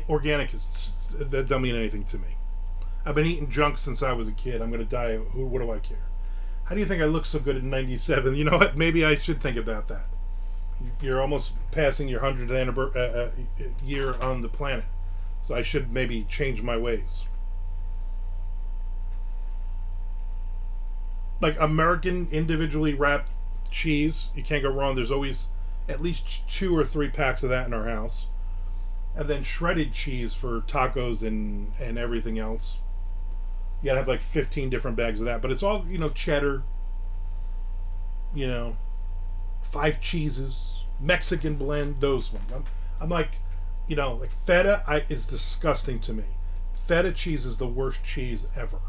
S1: Organic that don't mean anything to me. I've been eating junk since I was a kid. I'm gonna die. What do I care? How do you think I look so good at 97? You know what? Maybe I should think about that. You're almost passing your 100th year on the planet. So I should maybe change my ways. Like American individually wrapped cheese, you can't go wrong. There's always at least 2 or 3 packs of that in our house. And then shredded cheese for tacos and everything else. You gotta have like 15 different bags of that. But it's all, cheddar, 5 cheeses, Mexican blend, those ones. I'm like, like feta is disgusting to me. Feta cheese is the worst cheese ever.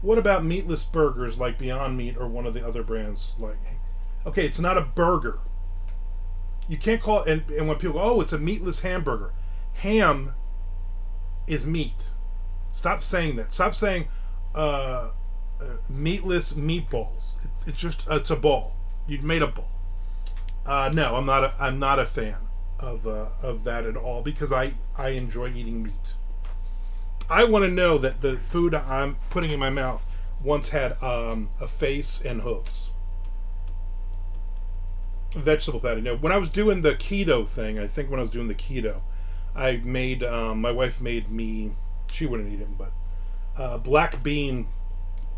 S1: What about meatless burgers like Beyond Meat or one of the other brands? Okay, it's not a burger. You can't call it, and when people go, oh, it's a meatless hamburger. Ham is meat. Stop saying that. Stop saying meatless meatballs. It's a ball. You made a ball. No, I'm not a fan of that at all, because I enjoy eating meat. I want to know that the food I'm putting in my mouth once had a face and hooves. Vegetable patty. No, when I was doing the keto thing, I think when I was doing the keto, I made my wife made me. She wouldn't eat them, but black bean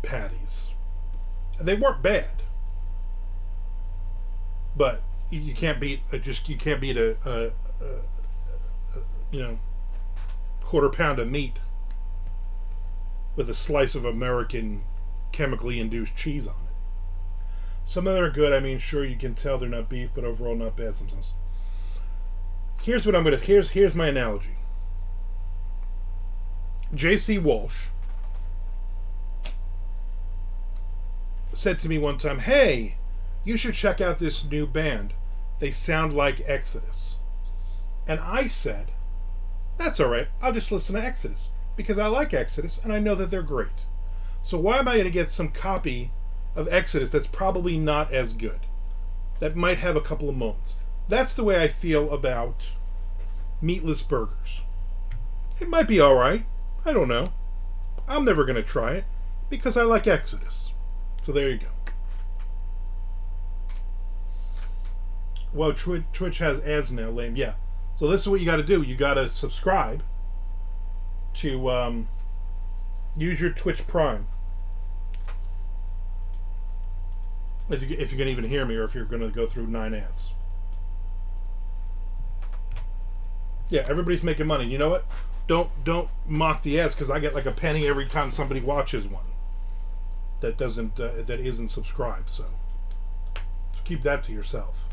S1: patties. They weren't bad, but you can't beat you can't beat a quarter pound of meat with a slice of American chemically induced cheese on it. Some of them are good. I mean, sure, you can tell they're not beef, but overall not bad sometimes. Here's what I'm gonna. Here's my analogy. J.C. Walsh said to me one time, "Hey, you should check out this new band. They sound like Exodus." And I said, "That's all right. I'll just listen to Exodus because I like Exodus and I know that they're great. So why am I going to get some copy of Exodus that's probably not as good? That might have a couple of moments." That's the way I feel about meatless burgers. It might be all right. I don't know. I'm never going to try it because I like Exodus. So there you go. Well, Twitch has ads now, lame. Yeah. So this is what you got to do. You got to subscribe to use your Twitch Prime. If you can even hear me, or if you're going to go through 9 ads. Yeah, everybody's making money. You know what? Don't mock the ads because I get like a penny every time somebody watches one that isn't subscribed. So keep that to yourself.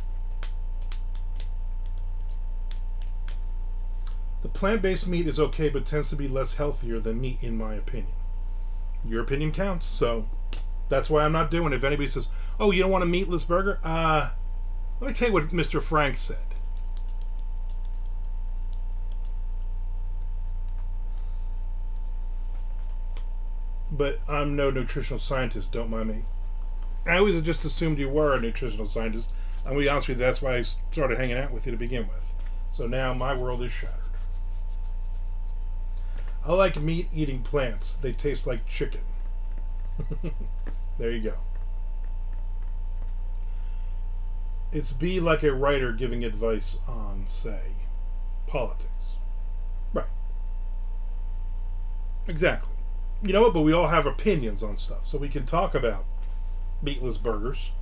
S1: The plant-based meat is okay, but tends to be less healthier than meat, in my opinion. Your opinion counts, so that's why I'm not doing it. If anybody says, "Oh, you don't want a meatless burger?" Let me tell you what Mr. Frank said. But I'm no nutritional scientist, don't mind me. I always just assumed you were a nutritional scientist. I'm going to be honest with you, that's why I started hanging out with you to begin with. So now my world is shattered. I like meat-eating plants. They taste like chicken. There you go. It's be like a writer giving advice on, say, politics. Right. Exactly. You know what? But we all have opinions on stuff, so we can talk about meatless burgers.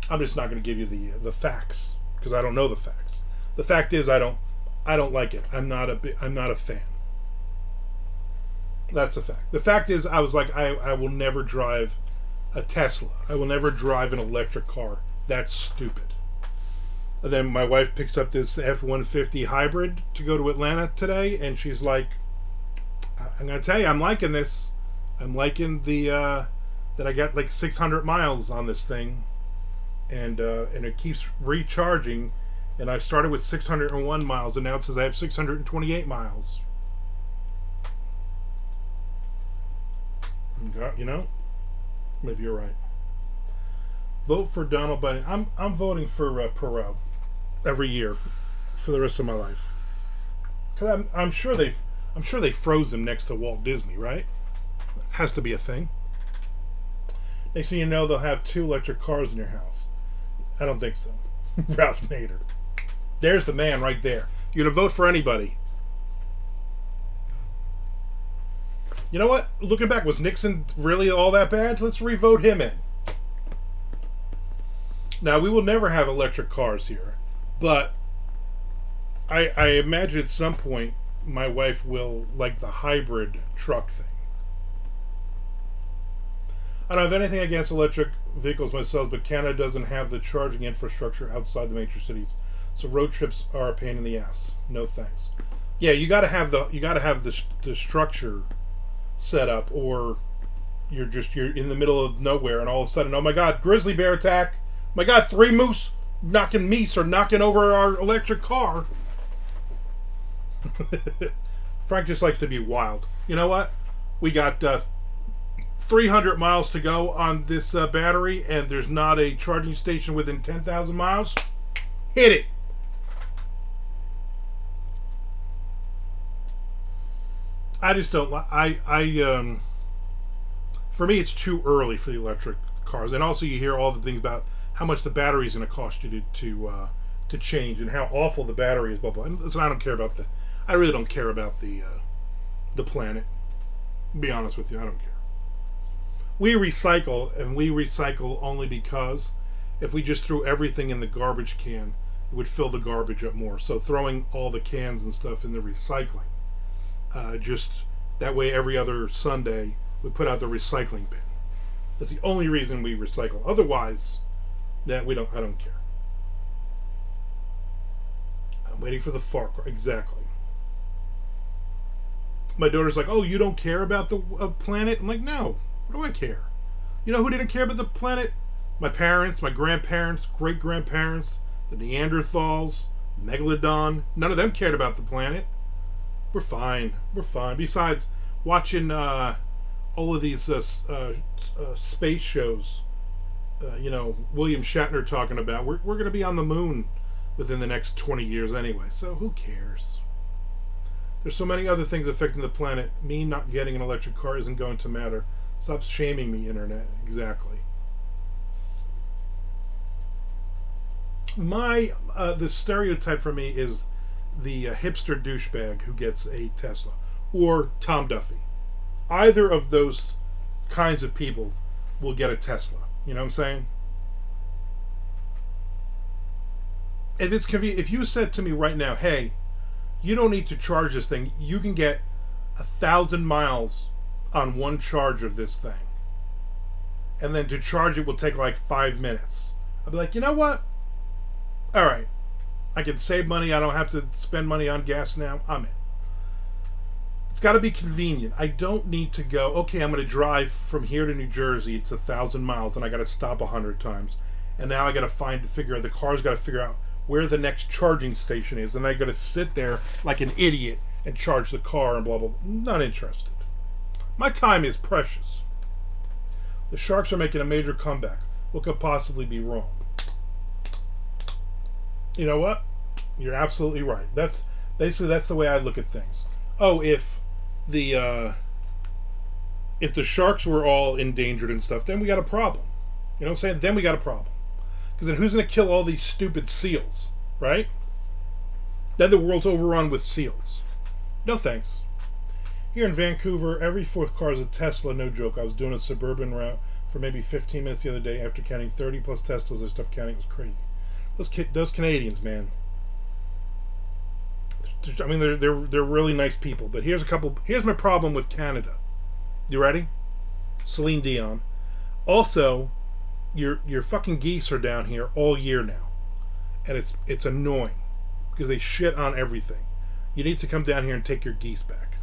S1: I'm just not going to give you the facts because I don't know the facts. The fact is, I don't like it. I'm not a fan. That's a fact. The fact is, I was like, I will never drive a Tesla. I will never drive an electric car. That's stupid. And then my wife picks up this F-150 hybrid to go to Atlanta today, and she's like, "I'm gonna tell you, I'm liking this. I'm liking the that I got like 600 miles on this thing, and it keeps recharging." And I started with 601 miles, and now it says I have 628 miles. You know, maybe you're right. Vote for Donald Biden. I'm voting for Perot every year for the rest of my life. Cause I'm sure they froze him next to Walt Disney, right? Has to be a thing. Next thing you know, they'll have 2 electric cars in your house. I don't think so. Ralph Nader. There's the man right there. You're gonna vote for anybody. You know what? Looking back, was Nixon really all that bad? Let's re-vote him in. Now, we will never have electric cars here, but I imagine at some point my wife will like the hybrid truck thing. I don't have anything against electric vehicles myself, but Canada doesn't have the charging infrastructure outside the major cities, so road trips are a pain in the ass. No thanks. Yeah, you got to have the structure set up, or you're in the middle of nowhere, and all of a sudden, oh my God, grizzly bear attack! My God, 3 moose knocking over our electric car. Frank just likes to be wild. You know what? We got 300 miles to go on this battery, and there's not a charging station within 10,000 miles. Hit it. I just don't like. For me, it's too early for the electric cars, and also you hear all the things about how much the battery is going to cost you to change and how awful the battery is. Blah blah. And listen, I don't care about the. I really don't care about the planet. To be honest with you, I don't care. We recycle, and we recycle only because if we just threw everything in the garbage can, it would fill the garbage up more. So throwing all the cans and stuff in the recycling, just that way every other Sunday we put out the recycling bin. That's the only reason we recycle. Otherwise, that we don't. I don't care. I'm waiting for the far cry. Exactly. My daughter's like, "Oh, you don't care about the planet?" I'm like, "No. What do I care? You know who didn't care about the planet? My parents, my grandparents, great grandparents, the Neanderthals, Megalodon. None of them cared about the planet. We're fine. We're fine. Besides, watching all of these space shows, William Shatner talking about, we're going to be on the moon within the next 20 years anyway. So who cares? There's so many other things affecting the planet. Me not getting an electric car isn't going to matter. Stop shaming me, internet. Exactly. The stereotype for me is the hipster douchebag who gets a Tesla, or Tom Duffy. Either of those kinds of people will get a Tesla. You know what I'm saying? If it's convenient, if you said to me right now, "Hey, you don't need to charge this thing. You can get 1,000 miles on one charge of this thing, and then to charge it will take like 5 minutes." I'd be like, you know what? All right, I can save money. I don't have to spend money on gas now. I'm in. It's got to be convenient. I don't need to go, okay, I'm going to drive from here to New Jersey. It's 1,000 miles, and I got to stop 100 times. And now I got to figure out, the car's got to figure out where the next charging station is. And I got to sit there like an idiot and charge the car and blah, blah, blah. Not interested. My time is precious. The Sharks are making a major comeback. What could possibly be wrong? You know what? You're absolutely right. That's the way I look at things. Oh, if the Sharks were all endangered and stuff, then we got a problem. You know what I'm saying? Then we got a problem. Because then who's going to kill all these stupid seals, right? Then the world's overrun with seals. No thanks. Here in Vancouver, every fourth car is a Tesla, no joke. I was doing a suburban route for maybe 15 minutes the other day. After counting 30 plus Teslas, I stopped counting. It was crazy. Those Canadians, man. I mean, they're really nice people. But here's my problem with Canada. You ready? Celine Dion. Also, your fucking geese are down here all year now, and it's annoying because they shit on everything. You need to come down here and take your geese back.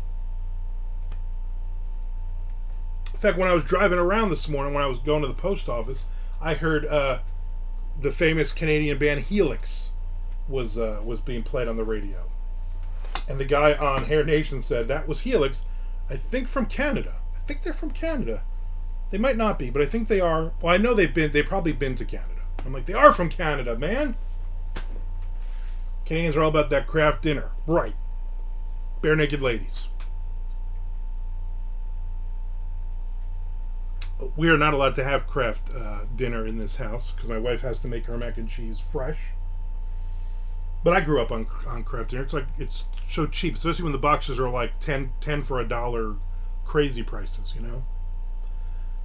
S1: In fact, when I was driving around this morning, when I was going to the post office, I heard the famous Canadian band Helix was being played on the radio, and the guy on Hair Nation said that was Helix, I think from Canada. I think they're from Canada. They might not be, but I think they are. Well, I know they've probably been to Canada. I'm like, they are from Canada, man. Canadians are all about that craft dinner, right? Bare naked ladies. We are not allowed to have craft dinner in this house because my wife has to make her mac and cheese fresh. But I grew up on craft dinner. It's so cheap, especially when the boxes are like 10 for $1, crazy prices, you know.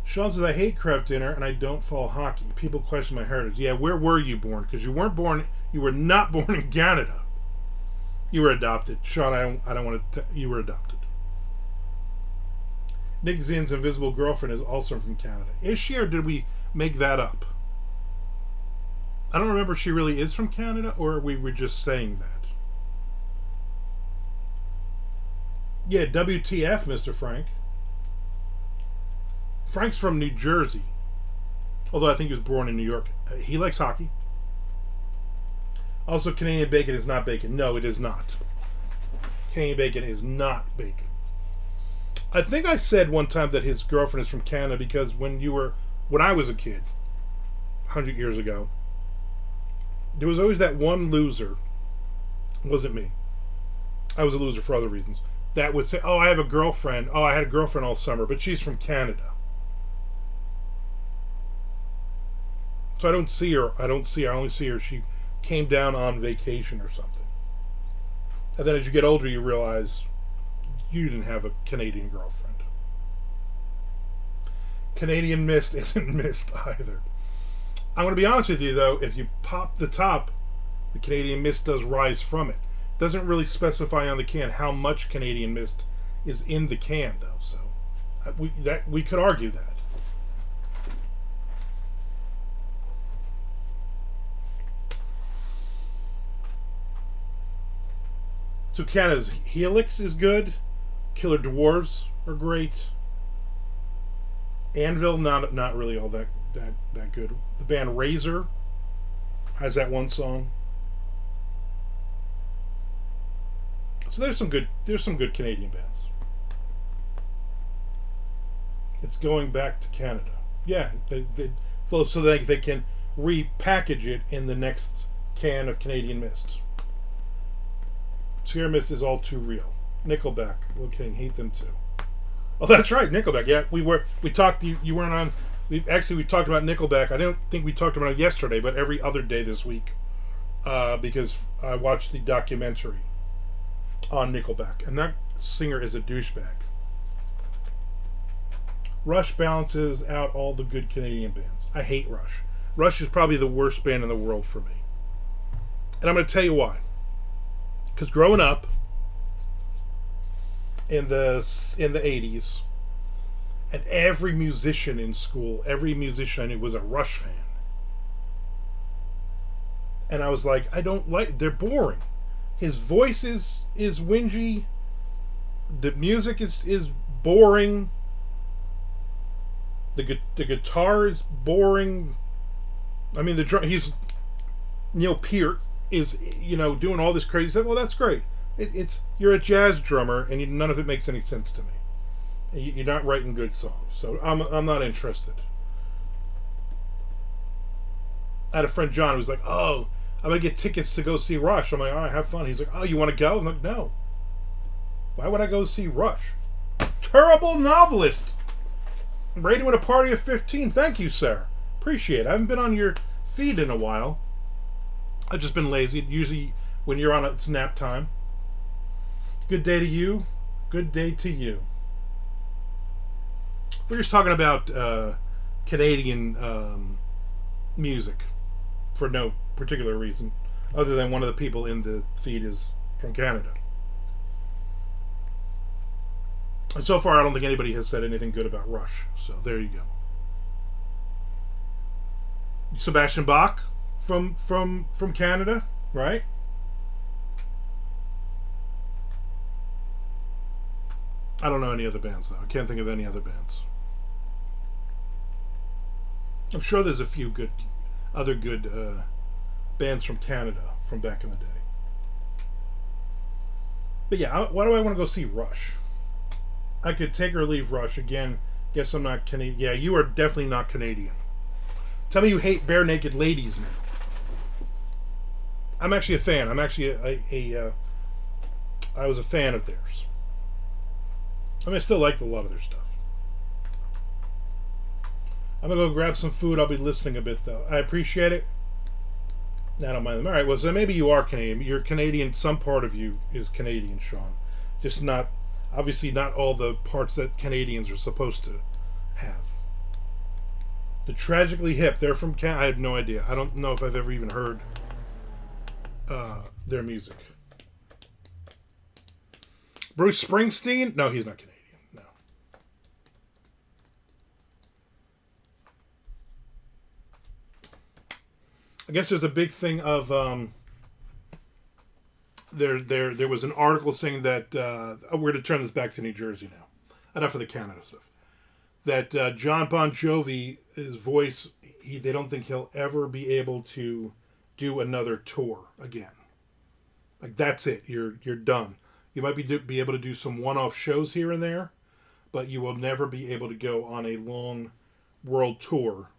S1: Sean says, I hate craft dinner and I don't follow hockey. People question my heritage. Yeah, where were you born? Because you were not born in Canada. You were adopted. Sean, I don't want to. You were adopted. Nick Zinn's invisible girlfriend is also from Canada. Is she, or did we make that up? I don't remember if she really is from Canada, or we were just saying that. Yeah, WTF, Mr. Frank. Frank's from New Jersey, although I think he was born in New York. He likes hockey. Also, Canadian bacon is not bacon. No, it is not. Canadian bacon is not bacon. I think I said one time that his girlfriend is from Canada because when I was a kid, 100 years ago, there was always that one loser. It wasn't me. I was a loser for other reasons. that would say, "Oh, I have a girlfriend. Oh, I had a girlfriend all summer, but she's from Canada, so I don't see her. I don't see her. I only see her. She came down on vacation or something." And then as you get older, you realize you didn't have a Canadian girlfriend. Canadian mist isn't mist either. I'm going to be honest with you, though. If you pop the top, the Canadian mist does rise from it. Doesn't really specify on the can how much Canadian mist is in the can, though. So we could argue that. So Canada's Helix is good. Killer Dwarves are great. Anvil, not really all that good. The band Razor has that one song. So there's some good Canadian bands. It's going back to Canada. Yeah, so they can repackage it in the next can of Canadian Mist. Sierra Mist is all too real. Nickelback, okay, hate them too. Oh, that's right, Nickelback. Yeah, we talked. You weren't on. We talked about Nickelback. I don't think we talked about it yesterday, but every other day this week, because I watched the documentary on Nickelback, and that singer is a douchebag. Rush balances out all the good Canadian bands. I hate Rush. Rush is probably the worst band in the world for me, and I'm going to tell you why. Because growing up in the 80s, and every musician in school, every musician I knew was a Rush fan. And I was like, they're boring. His voice is whingy. The music is boring. The guitar is boring. I mean, he's Neil Peart is doing all this crazy stuff. Well, that's great. You're a jazz drummer, and none of it makes any sense to me. You're not writing good songs, so I'm not interested. I had a friend John who was like, "Oh, I'm gonna get tickets to go see Rush." I'm like, "All right, have fun." He's like, "Oh, you want to go?" I'm like, "No. Why would I go see Rush? Terrible novelist. Radio at a party of 15. Thank you, sir. Appreciate it. I haven't been on your feed in a while. I've just been lazy. Usually, when you're on, it's nap time. Good day to you. Good day to you." We're just talking about Canadian music for no particular reason, other than one of the people in the feed is from Canada. And so far, I don't think anybody has said anything good about Rush. So there you go. Sebastian Bach from Canada, right? I don't know any other bands though. I can't think of any other bands. I'm sure there's a few other good bands from Canada from back in the day. But yeah, why do I want to go see Rush? I could take or leave Rush. Again, guess I'm not Canadian. Yeah, you are definitely not Canadian. Tell me you hate bare naked ladies now. I'm actually a fan. I'm actually I was a fan of theirs. I mean, I still like a lot of their stuff. I'm going to go grab some food. I'll be listening a bit, though. I appreciate it. I don't mind them. All right, well, so maybe you are Canadian. You're Canadian. Some part of you is Canadian, Sean. Just not, obviously, not all the parts that Canadians are supposed to have. The Tragically Hip. They're from Canada. I had no idea. I don't know if I've ever even heard their music. Bruce Springsteen? No, he's not Canadian. No. I guess there's a big thing of there was an article saying that we're going to turn this back to New Jersey now. Enough of the Canada stuff. That John Bon Jovi, his voice, they don't think he'll ever be able to do another tour again. Like that's it. You're done. You might be able to do some one-off shows here and there, but you will never be able to go on a long world tour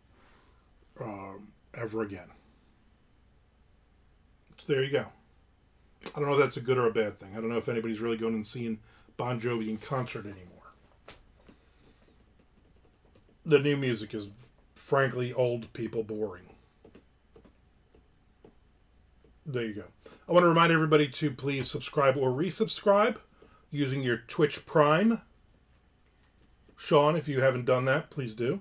S1: ever again. So there you go. I don't know if that's a good or a bad thing. I don't know if anybody's really going and seeing Bon Jovi in concert anymore. The new music is, frankly, old people boring. There you go. I want to remind everybody to please subscribe or resubscribe using your Twitch Prime. Sean, if you haven't done that, please do.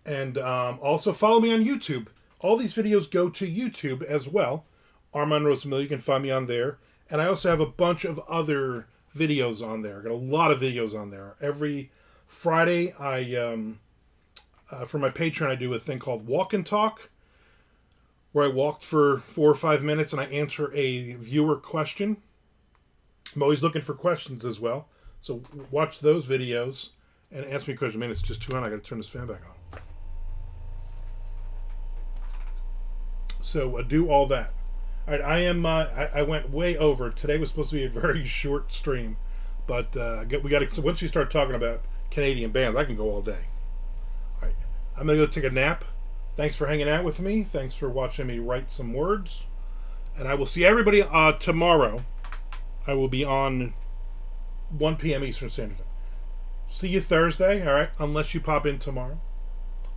S1: And also follow me on YouTube. All these videos go to YouTube as well. Armand Rosemille, you can find me on there. And I also have a bunch of other videos on there. I got a lot of videos on there. Every Friday, for my Patreon, I do a thing called Walk and Talk, where I walked for 4 or 5 minutes and I answer a viewer question. I'm always looking for questions as well. So watch those videos and ask me a question. Man, it's just too hot. I got to turn this fan back on. So do all that. All right, I went way over. Today was supposed to be a very short stream, but we got to. Once you start talking about Canadian bands, I can go all day. All right, I'm gonna go take a nap. Thanks for hanging out with me. Thanks for watching me write some words. And I will see everybody tomorrow. I will be on 1 p.m. Eastern Standard Time. See you Thursday, all right? Unless you pop in tomorrow.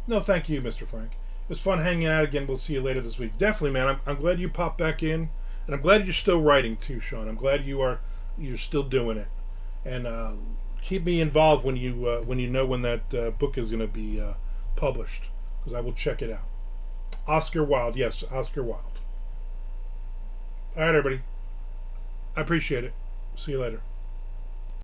S1: No, thank you, Mr. Frank. It was fun hanging out again. We'll see you later this week. Definitely, man. I'm glad you popped back in. And I'm glad you're still writing, too, Sean. I'm glad you're still doing it. And keep me involved when you know when that book is going to be published. Because I will check it out. Oscar Wilde. Yes, Oscar Wilde. All right, everybody. I appreciate it. See you later.